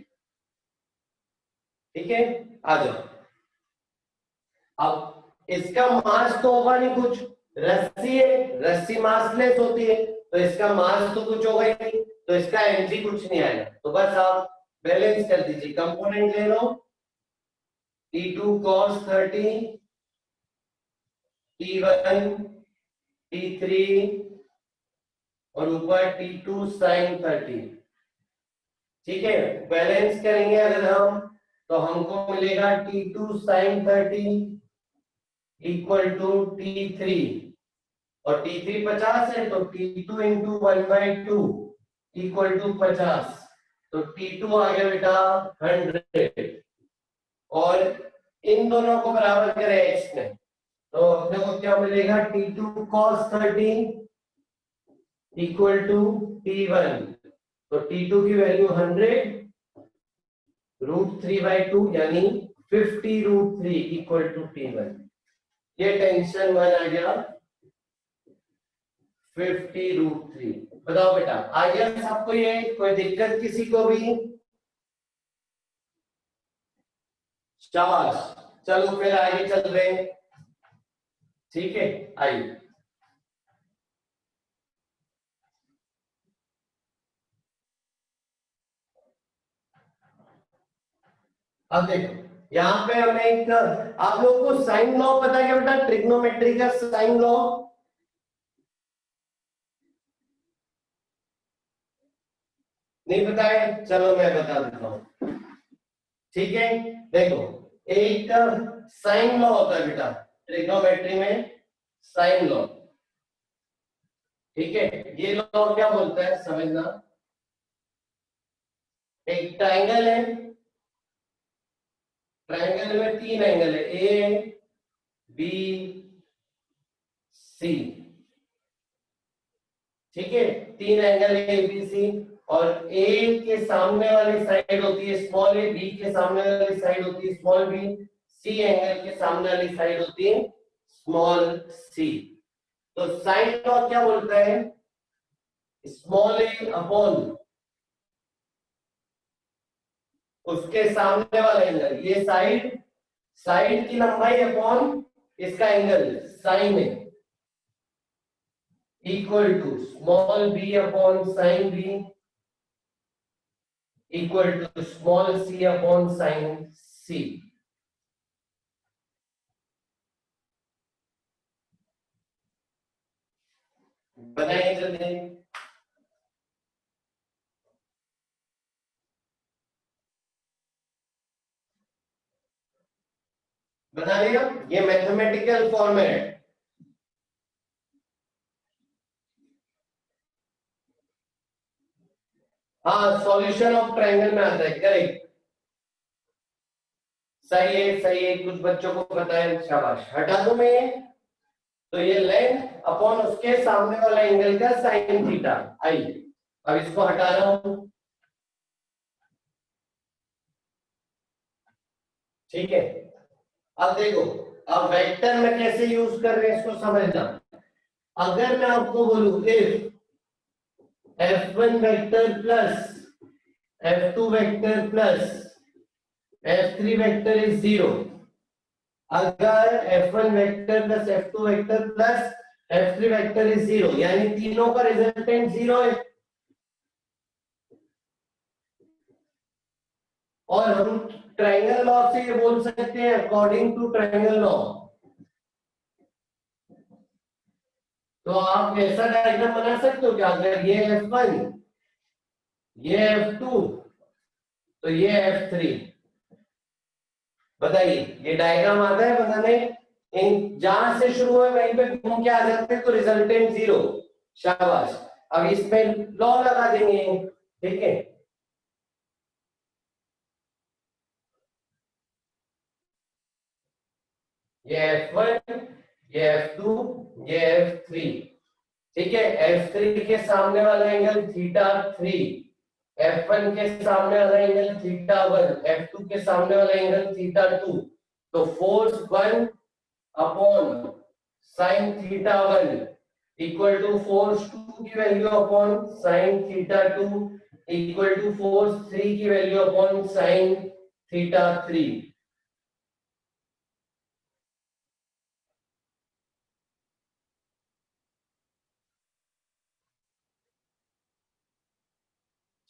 ठीक है, आ जाओ। अब इसका मास तो होगा नहीं कुछ, रस्सी है, रस्सी मासलेस होती है, तो इसका मास तो कुछ होगा ही नहीं, तो इसका एनर्जी कुछ नहीं आएगा। तो बस आप बैलेंस कर दीजिए, कंपोनेंट ले लो, T2 cos 30, T1 T3 और ऊपर T2 sin 30। ठीक है, बैलेंस करेंगे अगर हम, तो हमको मिलेगा T2 sin 30 equal to T3, और T3 50 है, तो T2 इंटू 1/2 इक्वल टू 50, तो T2 आ गया बेटा 100, और इन दोनों को बराबर करें x में, तो अपने को क्या मिलेगा, T2 cos 30 equal to T1, तो T2 की वैल्यू 100 √3/2 यानी 50 √3 इक्वल टू T1। ये टेंशन 1 आ गया 50 √3। बताओ बेटा, आ गया सबको? ये कोई दिक्कत किसी को भी? शाबाश, चलो फिर आगे चल रहे हैं। ठीक है, आइए अब देखो, यहाँ पे हमें एक, आप लोगों को साइन लॉ पता है क्या बेटा, ट्रिग्नोमेट्री का साइन लॉ? नहीं पता है? चलो मैं बता देता हूँ। ठीक है, देखो, एक साइन लॉ होता है बेटा ट्रिग्नोमेट्री में, साइन लॉ। ठीक है, ये लॉ क्या बोलता है समझना, एक ट्रायंगल है, ट्रायंगल में 3 एंगल है, ए बी सी। ठीक है, 3 एंगल ए बी सी, और ए के सामने वाली साइड होती है स्मॉल ए, बी के सामने वाली साइड होती है स्मॉल बी, सी एंगल के सामने वाली साइड होती है स्मॉल सी। तो साइन लॉ क्या बोलता है, स्मॉल ए अपॉन उसके सामने वाला एंगल, ये साइड, साइड की लंबाई अपॉन इसका एंगल साइन है, equal to small B upon sine B equal to small C upon sine C. बनाइए जल्दी। बता दिया, ये मैथमेटिकल फॉर्मेट। हाँ, सॉल्यूशन ऑफ ट्रायंगल में आता है, करेक्ट, सही है सही है, कुछ बच्चों को पता है, शाबाश। हटा दूं मैं, तो ये लेंथ अपॉन उसके सामने वाला एंगल का साइन थीटा। आइए अब इसको हटा रहा हूं। ठीक है, अब देखो, अब वेक्टर में कैसे यूज कर रहे हैं इसको समझना। अगर मैं आपको बोलूं if F1 vector plus F2 vector plus F3 vector is 0, अगर F1 vector plus F2 vector plus F3 vector is 0, यानी तीनों का रिजल्टेंट 0 है, और हम ट्रायंगल लॉ से ये बोल सकते हैं अकॉर्डिंग टू ट्रायंगल लॉ, तो आप ऐसा डायग्राम बना सकते हो कि अगर ये F1, ये F2, तो ये F3। बताइए, ये डायग्राम आता है बनाने? इन जहां से शुरू है वहीं पे घूम के आ जाते हैं, तो रिजल्टेंट 0। शाबाश, अब इसमें लॉ लगा देंगे। ठीक है, ये F1, ये F2, ये F3। ठीक है, F3 के सामने वाला एंगल θ3, F1 के सामने वाला एंगल θ1, F2 के सामने वाला एंगल θ2। तो force 1 upon sine θ1 equal to force 2 की value upon sine θ2 equal to force 3 की वैल्यू अपॉन साइन θ3।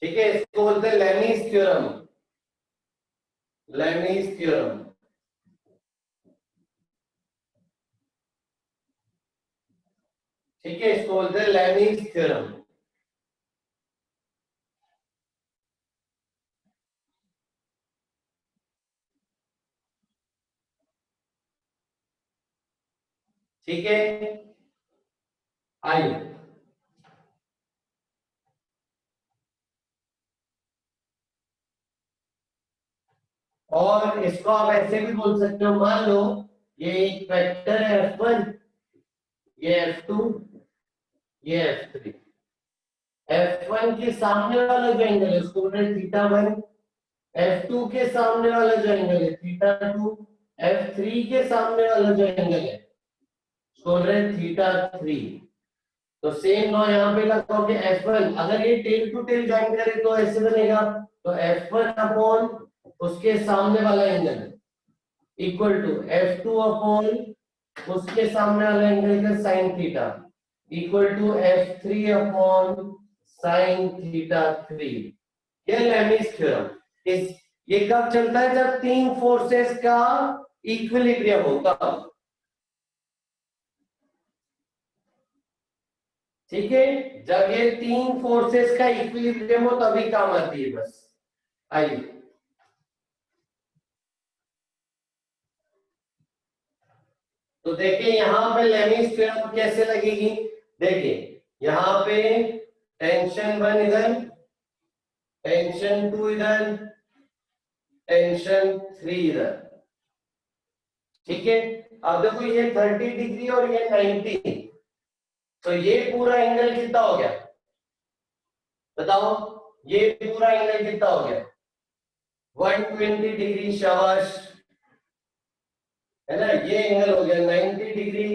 ठीक है, इसको बोलते हैं लेमीज थ्योरम। Lami's theorem. ठीक है, इसको बोलते हैं लेमीज थ्योरम। ठीक है, आइए और इसको आप ऐसे भी बोल सकते हो, मान लो ये एक वेक्टर है F1, ये F2, ये F3। F1 के सामने वाला जो एंगल है उसको बोल रहे हैं θ1, F2 के सामने वाला जो एंगल है θ2, F3 के सामने वाला जो एंगल है उसको बोल रहे हैं θ3। तो सेम नो यहाँ पे लगाओगे F1, अगर ये टेल टू टेल ज्वाइन करे तो ऐसे बनेगा। तो F1 अपॉन उसके सामने वाला angle equal to F2 upon उसके सामने वाला एंगल का sine theta equal to F3 upon sine θ3। ये लेमीज थ्योरम। इस ये कब चलता है? जब तीन फोर्सेस का इक्विलिब्रियम होता। ठीक है, जब ये तीन फोर्सेस का इक्विलिब्रियम हो तभी काम आती है बस। आइए तो देखिए यहां पे लेमीज थ्योरम कैसे लगेगी। देखिए यहां पे टेंशन 1 इधर, टेंशन 2 इधर, टेंशन 3 इधर। ठीक है, अब देखो ये 30 डिग्री और ये 90, तो ये पूरा एंगल कितना हो गया बताओ? ये पूरा एंगल कितना हो गया? 120 डिग्री। शाबाश, है ना? ये एंगल हो गया 90 डिग्री।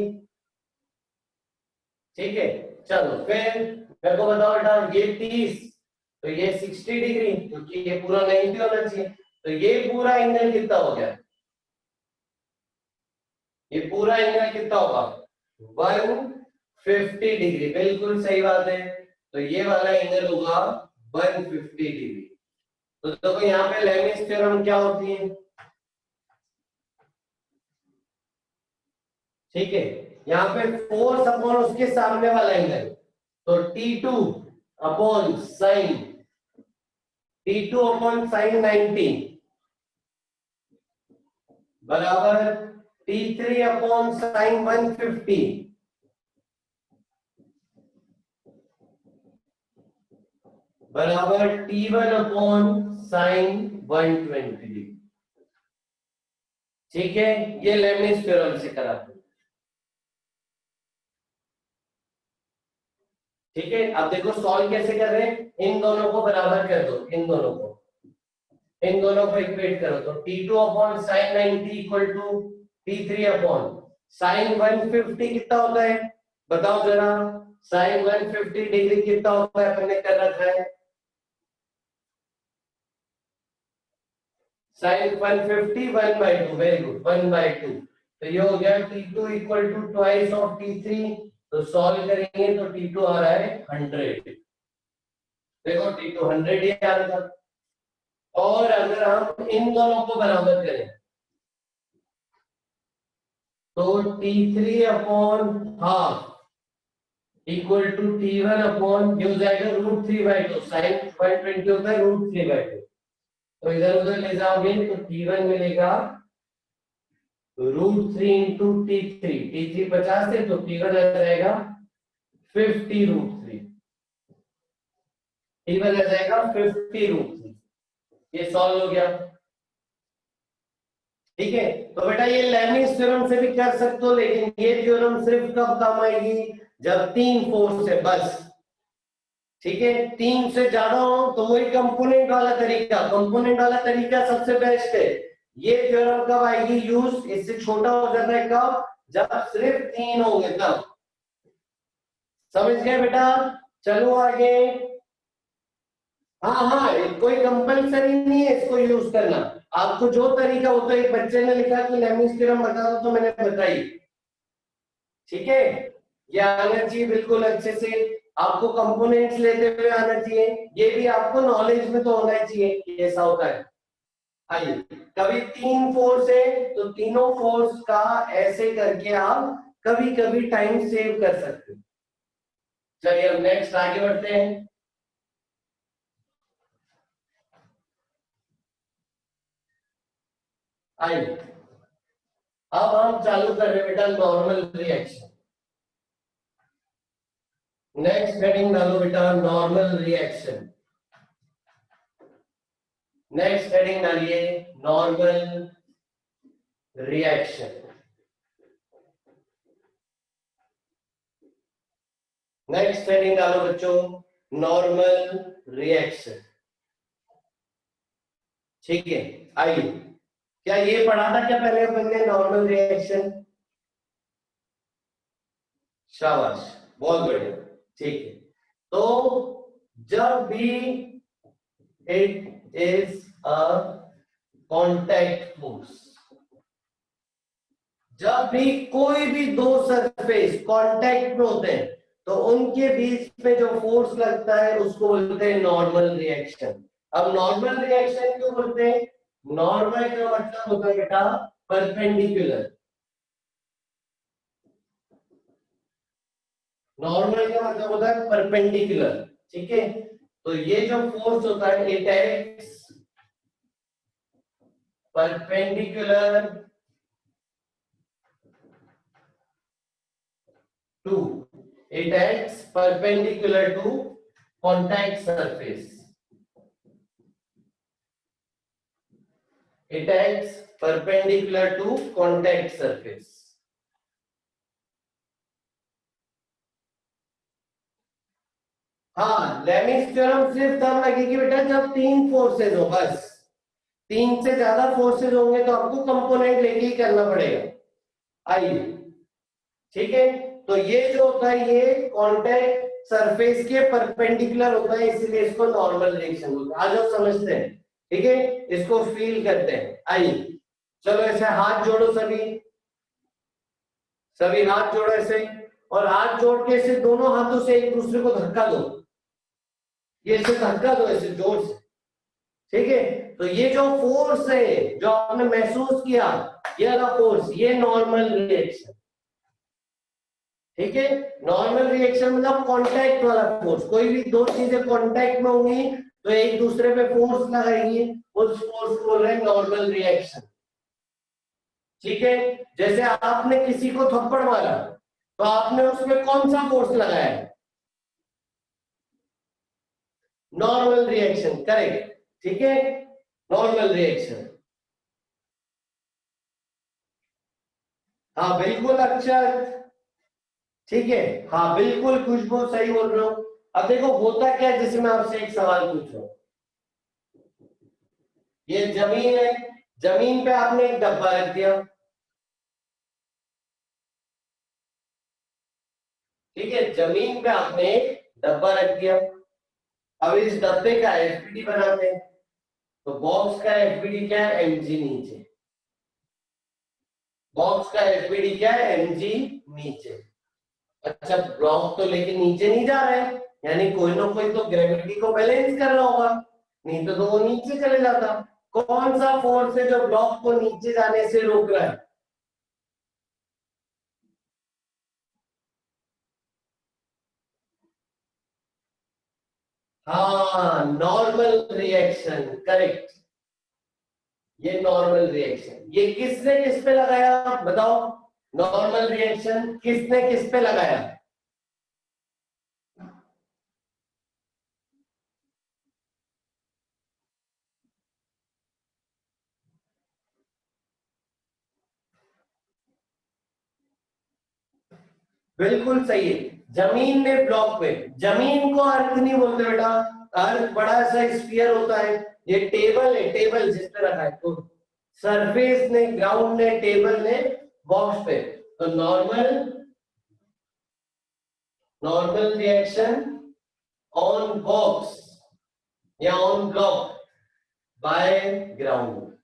ठीक है, चलो फिर मेरे को बताओ बेटा, ये 30, तो ये 60 डिग्री, क्योंकि ये पूरा 90 होना चाहिए। तो ये पूरा एंगल कितना हो गया? ये पूरा एंगल कितना होगा? 150 डिग्री। बिल्कुल सही बात है। तो ये वाला एंगल होगा 150 डिग्री। तो देखो यहाँ पे लेमीज थ्योरम क्या होती है। ठीक है, यहाँ पे फोर्स अपॉन उसके सामने वाला एंगल, तो T2 upon sign, T2 upon sine 90 बराबर T3 अपॉन साइन 150 बराबर T1 अपॉन साइन 120 डिग्री। ठीक है, ये लेमीज थ्योरम से करा। ठीक है, अब देखो सॉल्व कैसे कर रहे हैं। इन दोनों को बराबर कर दो, इन दोनों को इक्वेट करो। तो T2 upon sine 90 equal to T3 upon sine 150 कितना होता है बताओ जरा? साइन 150 डिग्री कितना होता है अपन ने कर रखा है? साइन 150 1/2। Very good, 1/2। तो ये हो गया T2 equal to twice of T3। तो सॉल्व करेंगे तो T2 आ रहा है 100। देखो T2 100 ही आ रहा था। और अगर हम इन दोनों को बराबर करें तो T3 upon half equal to T1 upon, ये हो जाएगा √3/2। साइन 120 होता है √3/2। तो इधर उधर ले जाओगे तो T1 मिलेगा √3 इंटू T3। T3 50 है तो T1 आ जाएगा 50√3। T1 आ जाएगा 50√3। ये सॉल्व हो गया। ठीक है, तो बेटा ये लेमिस थ्योरम से भी कर सकते हो, लेकिन ये थ्योरम सिर्फ कब काम आएगी, जब 3 फोर्स है बस। ठीक है, 3 से ज्यादा हो तो वही कंपोनेंट वाला तरीका, कंपोनेंट वाला तरीका सबसे बेस्ट है। ये थ्योरम कब आएगी यूज, इससे छोटा हो जाता है कब, जब सिर्फ 3 होंगे तब। समझ गए बेटा, चलो आगे। हाँ हाँ, कोई कंपलसरी नहीं है इसको यूज करना, आपको जो तरीका होता है, एक बच्चे ने लिखा कि लेमिस थ्योरम बता दो तो मैंने बताई। ठीक है, ये आना चाहिए बिल्कुल अच्छे से, आपको कंपोनेंट्स लेते हुए आना चाहिए, ये भी आपको नॉलेज में तो होना ही चाहिए कि ऐसा होता है। आइए, कभी 3 फोर्स है तो तीनों फोर्स का ऐसे करके आप कभी कभी टाइम सेव कर सकते हो। चलिए अब नेक्स्ट आगे बढ़ते हैं। आइए, अब हम चालू कर रहे हैं बेटा नॉर्मल रिएक्शन। नेक्स्ट हेडिंग डालो बेटा नॉर्मल रिएक्शन। नेक्स्ट हेडिंग डालिए नॉर्मल रिएक्शन। नेक्स्ट हेडिंग डालो बच्चों नॉर्मल रिएक्शन। ठीक है, आइए, क्या ये पढ़ा था क्या पहले अपन ने नॉर्मल रिएक्शन? शाबाश, बहुत बढ़िया। ठीक है, तो जब भी it is a contact force, जब भी कोई भी दो सरफेस कांटेक्ट में होते हैं तो उनके बीच में जो फोर्स लगता है उसको बोलते हैं नॉर्मल रिएक्शन। अब नॉर्मल रिएक्शन क्यों बोलते हैं? नॉर्मल का मतलब होता है बेटा परपेंडिकुलर। नॉर्मल का मतलब होता है परपेंडिकुलर। ठीक है, तो ये जो फोर्स होता है it acts perpendicular to, it acts perpendicular to contact surface. It acts perpendicular to contact surface. हाँ, लेमिस थ्योरम सिर्फ तब लगेगी बेटा जब 3 फोर्सेज हो बस। 3 से ज्यादा फोर्सेज होंगे तो आपको कंपोनेंट लेके ही करना पड़ेगा। आइए, ठीक है, तो ये जो होता है ये कांटेक्ट सरफेस के परपेंडिकुलर होता है, इसीलिए इसको नॉर्मल रिएक्शन बोलते हैं। आज आप समझते हैं, ठीक है, इसको फील करते हैं। आइए, चलो ऐसे हाथ जोड़ो सभी, सभी हाथ जोड़ो ऐसे, और हाथ जोड़ के ऐसे दोनों हाथों से एक दूसरे को धक्का दो, ये ऐसे धक्का दो ऐसे जोर से। ठीक है, तो ये जो फोर्स है जो आपने महसूस किया, ये वाला फोर्स, ये नॉर्मल रिएक्शन। ठीक है, नॉर्मल रिएक्शन मतलब कांटेक्ट वाला फोर्स, कोई भी दो चीजें कांटेक्ट में होंगी तो एक दूसरे पे फोर्स लगाएंगी, उस फोर्स को बोल रहे हैं नॉर्मल रिएक्शन। ठीक है, जैसे आपने किसी को थप्पड़ मारा तो आपने उसमें कौन सा फोर्स लगाया? Normal reaction, correct. ठीक है, नॉर्मल रिएक्शन। हाँ बिल्कुल अच्छा, ठीक है, हाँ बिल्कुल खुशबू सही बोल रहे हो। अब देखो होता क्या है, जैसे मैं आपसे एक सवाल पूछ रहा हूँ, ये जमीन है, जमीन पे आपने एक डब्बा रख दिया। ठीक है, जमीन पे आपने एक डब्बा रख दिया। अब इस डब्बे का एफपीडी बनाते हैं, तो बॉक्स का एफपीडी क्या है? एमजी नीचे। बॉक्स का एफपीडी क्या है? एमजी नीचे। अच्छा, ब्लॉक तो लेके नीचे नहीं जा रहा है, यानी कोई ना कोई तो ग्रेविटी को बैलेंस कर रहा होगा, नहीं तो वो नीचे चले जाता। कौन सा फोर्स है जो ब्लॉक को नीचे जाने से रोक रहा है? हाँ, नॉर्मल रिएक्शन, करेक्ट। ये नॉर्मल रिएक्शन, ये किसने किस पे लगाया बताओ? नॉर्मल रिएक्शन किसने किस पे लगाया? बिल्कुल सही है। जमीन ने ब्लॉक पे, जमीन को अर्थ नहीं बोलते बेटा, अर्थ बड़ा सा स्फीयर होता है, ये टेबल है, टेबल जिस पे रखा है, तो सरफेस ने, ग्राउंड ने, टेबल ने, बॉक्स पे, तो normal, normal reaction on box या ऑन ब्लॉक बाय ग्राउंड।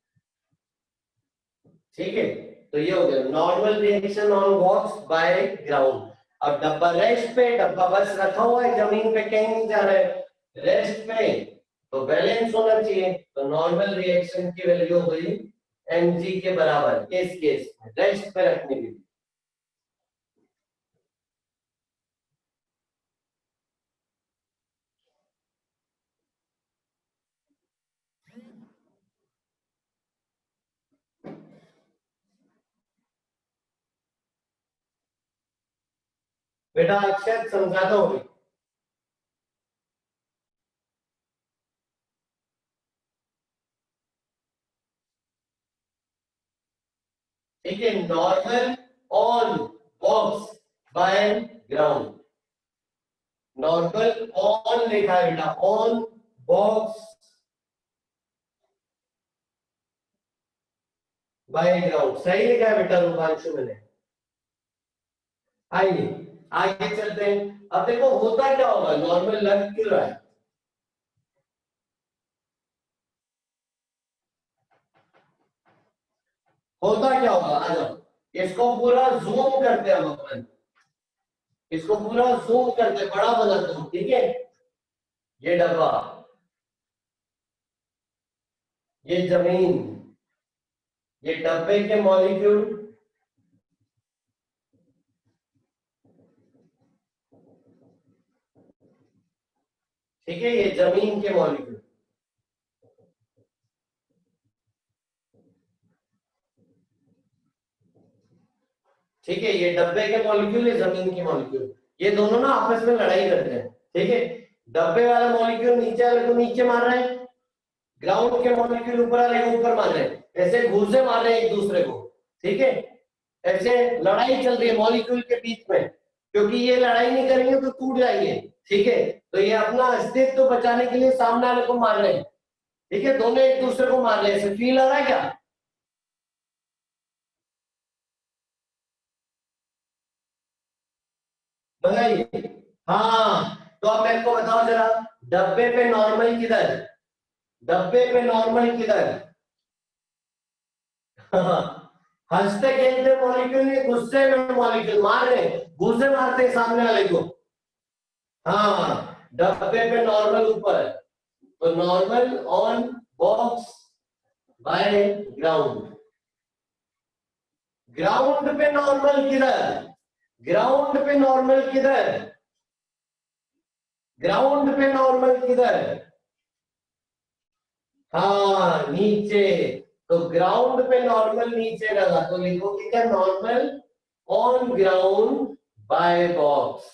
ठीक है, तो ये हो गया normal reaction on box by ground. अब डब्बा रेस्ट पे, डब्बा बस रखा हुआ है जमीन पे, कहीं नहीं जा रहा है, रेस्ट पे, तो बैलेंस होना चाहिए, तो नॉर्मल रिएक्शन की वैल्यू हो गई mg के बराबर इस केस में, रेस्ट पे रखने के लिए। बेटा अक्षर समझाता हूँ, ठीक है, normal on box by ground, normal on लिखा है बेटा, ऑन बॉक्स बाय ग्राउंड, सही लिखा है बेटा रूपांशु मैंने। आइए आगे चलते हैं। अब देखो होता क्या होगा, नॉर्मल लग क्यों रहा है, होता क्या होगा, आ जाओ, इसको पूरा जूम करते हैं हम अपन, इसको पूरा जूम करते बड़ा बनाते हैं, ठीक है, ये डब्बा, ये जमीन, ये डब्बे के मॉलिक्यूल, ठीक है, ये जमीन के मॉलिक्यूल, ठीक है, ये डब्बे के मॉलिक्यूल, ये जमीन के मॉलिक्यूल, ये दोनों ना आपस में लड़ाई करते हैं, ठीक है, डब्बे वाला मॉलिक्यूल नीचे वाले को नीचे मार रहा है, ग्राउंड के मॉलिक्यूल ऊपर वाले को ऊपर मार रहे हैं, ऐसे घूसे मार रहे हैं एक दूसरे को, ठीक है, ऐसे लड़ाई चल रही है मॉलिक्यूल के बीच में, क्योंकि ये लड़ाई नहीं करेंगे तो टूट जाएंगे, ठीक है, तो ये अपना अस्तित्व तो बचाने के लिए सामने वाले को मार रहे हैं, ठीक है, दोनों एक दूसरे को मार रहे हैं, ऐसे फील आ रहा है क्या? बताइए। हाँ, तो अब मेरे को बताओ जरा, डब्बे पे नॉर्मल किधर, डब्बे पे नॉर्मल किधर? हंसते खेलते मॉलिक्यूल नहीं, गुस्से में मॉलिक्यूल मार रहे, घूसे मारते हैं सामने वाले को। हाँ, डब्बे पे नॉर्मल ऊपर, तो normal on box by ground, ground पे नॉर्मल किधर, ग्राउंड पे नॉर्मल किधर, ग्राउंड पे नॉर्मल किधर? हाँ नीचे, तो ग्राउंड पे नॉर्मल नीचे लगा, तो लिखोगे क्या, normal on ground by box,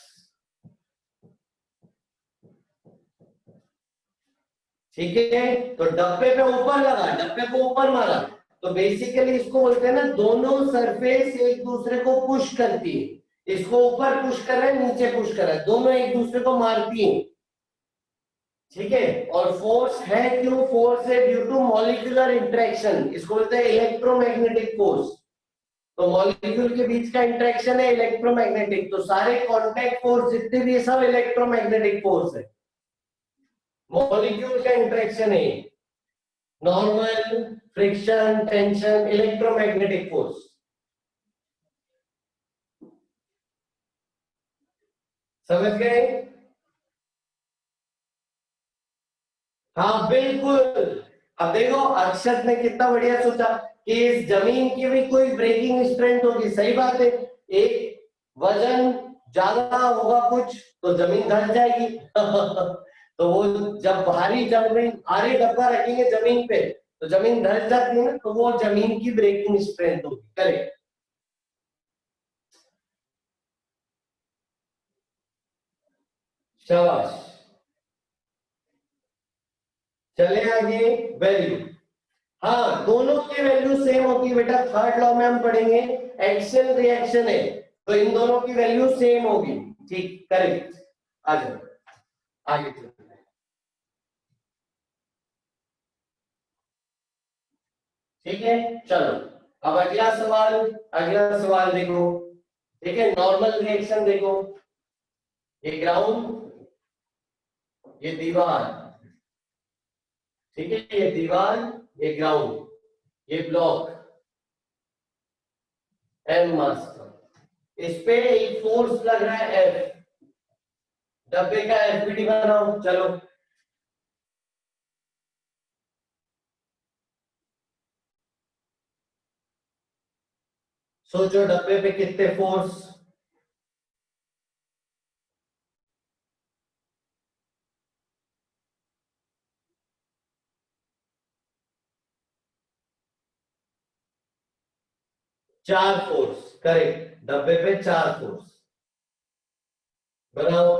ठीक है, तो डब्बे पे ऊपर लगा, डब्बे को ऊपर मारा, तो बेसिकली इसको बोलते हैं ना, दोनों सरफेस एक दूसरे को पुश करती है, इसको ऊपर पुश कर रहा है, नीचे पुश कर रहा है, दोनों एक दूसरे को मारती हैं, ठीक है, और फोर्स है क्यों, फोर्स है ड्यू टू मॉलिक्यूलर इंटरेक्शन, इसको बोलते हैं इलेक्ट्रोमैग्नेटिक फोर्स, तो मॉलिक्यूल के बीच का इंटरेक्शन है इलेक्ट्रोमैग्नेटिक, तो सारे कांटेक्ट फोर्स जितने भी है सब इलेक्ट्रोमैग्नेटिक फोर्स है, मॉलिक्यूल का इंटरेक्शन है, normal, friction, tension, electromagnetic force, समझ गए? हाँ बिल्कुल। अब देखो अक्षत ने कितना बढ़िया सोचा कि इस जमीन की भी कोई ब्रेकिंग स्ट्रेंथ होगी, सही बात है, एक वजन ज्यादा होगा कुछ तो जमीन धंस जाएगी तो वो जब भारी जमीन, भारी डब्बा रखेंगे जमीन पे तो जमीन धंस जाती है ना, तो वो जमीन की ब्रेकिंग स्ट्रेंथ होगी, करेक्ट। शाबाश, चले आगे, वैल्यू, हाँ दोनों की वैल्यू सेम होती है बेटा, थर्ड लॉ में हम पढ़ेंगे, एक्शन रिएक्शन है, तो इन दोनों की वैल्यू सेम होगी, ठीक, करेक्ट। आ जाओ आगे चलते हैं। ठीक है, चलो अब अगला सवाल देखो। ठीक है, नॉर्मल रिएक्शन देखो, ये ग्राउंड, ये दीवार, ठीक है, ये दीवार, ये ग्राउंड, ये ब्लॉक एम मास का, इस पे एक फोर्स लग रहा है एफ। डब्बे का एफबीडी बनाओ, चलो। सोचो डब्बे पे कितने फोर्स, 4 फोर्स, करेक्ट, डब्बे पे 4 फोर्स बनाओ।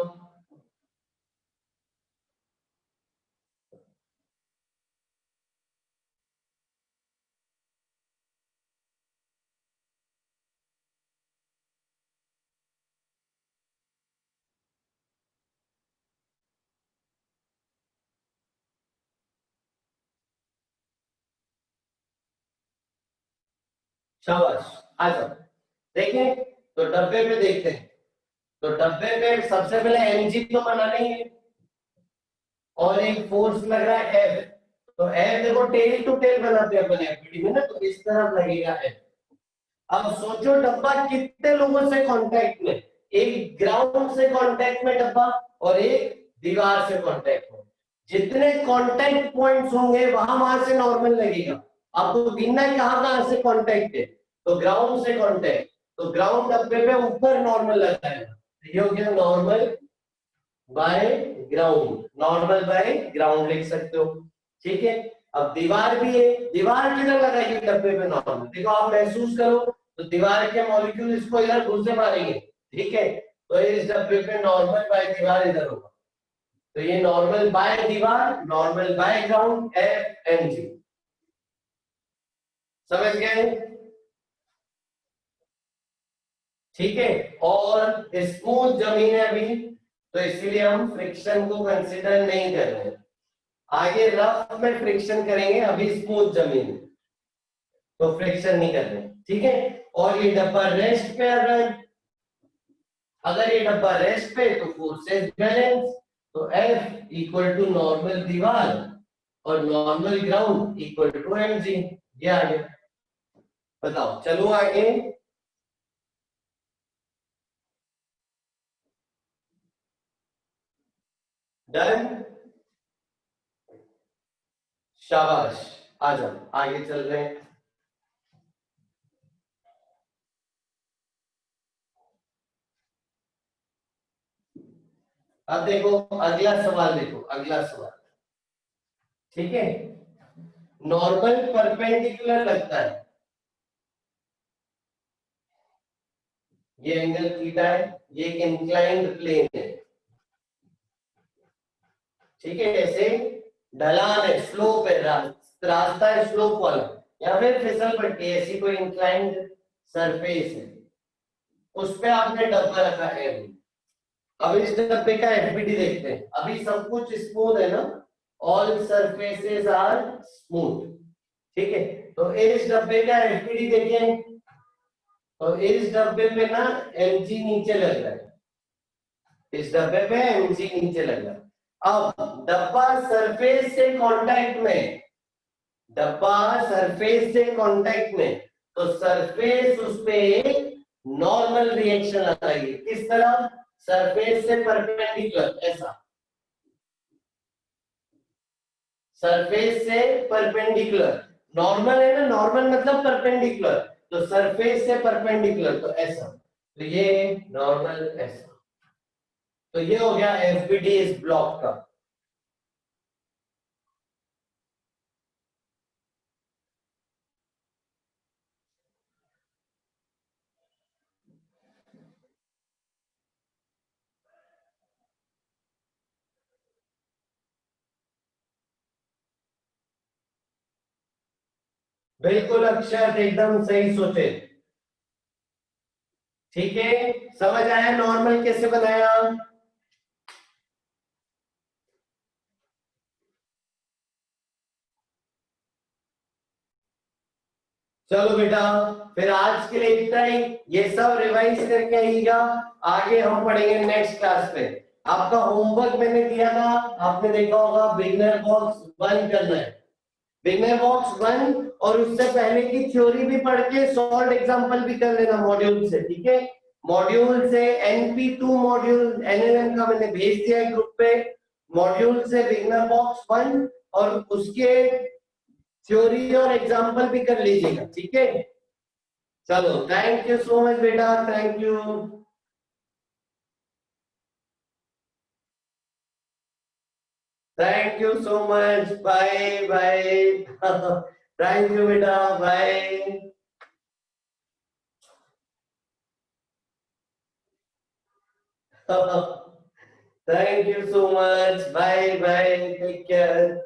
शाबाश, आ जाओ। देखें तो डब्बे पे देखते हैं, तो डब्बे पे सबसे पहले एमजी तो बनाना ही है, और एक फोर्स लग रहा है एफ। तो एफ देखो टेल टू टेल बनाते हैं अपन एफबीडी में ना, तो इस तरफ लगेगा एफ। अब सोचो डब्बा कितने लोगों से कांटेक्ट में, एक ग्राउंड से कांटेक्ट में डब्बा, और एक दीवार से कांटेक्ट में। जितने कांटेक्ट पॉइंट्स होंगे वहां वहां से नॉर्मल लगेगा। आपको गिनना है कहां कहां से कांटेक्ट है, तो ग्राउंड से कांटेक्ट, तो ग्राउंड डब्बे पे ऊपर नॉर्मल लगाएगा, ये हो गया normal by ground, normal by ground लिख सकते हो। ठीक है, अब दीवार भी है, दीवार किधर लगाएगी डब्बे पे नॉर्मल, देखो आप महसूस करो, तो दीवार के मॉलिक्यूल इसको इधर घुसे मारेंगे। ठीक है, तो इस डब्बे पे नॉर्मल बाय दीवार इधर होगा, तो ये नॉर्मल बाय दीवार, normal by ground, F N G. समझ गए? ठीक है, और स्मूथ जमीन है अभी, तो इसीलिए हम फ्रिक्शन को कंसिडर नहीं कर रहे हैं। आगे रफ में फ्रिक्शन करेंगे, अभी स्मूथ जमीन है तो फ्रिक्शन नहीं कर रहे। ठीक है, और ये डब्बा रेस्ट पे आ रहा है, अगर ये डब्बा रेस्ट पे तो फोर्सेस बैलेंस, तो F इक्वल टू नॉर्मल दीवार और normal ground equal to mg। ये आ गया, बताओ, चलो आगे। डन, शाबाश, आ जाओ आगे चल रहे हैं। अब देखो अगला सवाल, देखो अगला सवाल। ठीक है, नॉर्मल परपेंडिकुलर लगता है, ये एंगल थीटा है, ये एक इंक्लाइंड प्लेन है। ठीक है, ऐसे ढलान है, स्लोप है, रास्ता है स्लोप वाला, या फिर फिसल पट्टी, ऐसी कोई इंक्लाइंड सरफेस है, उस पे आपने डब्बा रखा है। अब इस डब्बे का एफबीडी देखते हैं, अभी सब कुछ स्मूथ है ना, ऑल सरफेसेस आर स्मूथ। ठीक है, तो इस डब्बे का एफबीडी देखिए, तो इस डब्बे पे ना एमजी नीचे लग रहा है, इस डब्बे पे एमजी नीचे लग रहा है। अब डब्बा सरफेस से कांटेक्ट में, डब्बा सरफेस से कांटेक्ट में, तो सरफेस उस पे नॉर्मल रिएक्शन लगाएगी, किस तरह, सरफेस से परपेंडिकुलर, ऐसा, सरफेस से परपेंडिकुलर, नॉर्मल है ना, नॉर्मल मतलब परपेंडिकुलर, तो सरफेस से परपेंडिकुलर, तो ऐसा, तो ये नॉर्मल ऐसा, तो ये हो गया एफबीडी इस ब्लॉक का। बिल्कुल अक्षर एकदम सही सोचे। ठीक है, समझ आया नॉर्मल कैसे बनाया? चलो बेटा, फिर आज के लिए इतना ही, ये सब रिवाइज करके आइएगा, आगे हम पढ़ेंगे नेक्स्ट क्लास में। आपका होमवर्क मैंने दिया था, आपने देखा होगा, बिगनर बॉक्स 1 करना है, बिगनर बॉक्स 1, और उससे पहले की थ्योरी भी पढ़ के सॉल्व एग्जांपल भी कर लेना मॉड्यूल से, ठीक है? मॉड्यूल से NP2 मॉड्यूल NLM का मैंने भेज दिया है ग्रुप पे, मॉड्यूल से बिगनर बॉक्स 1 और उसके थ्योरी और एग्जांपल भी कर लीजिएगा, ठीक है? चलो, थैंक यू सो मच बेटा, thank you, thank you so much, bye bye. Thank you बेटा, bye. Thank you so much, bye bye, take care.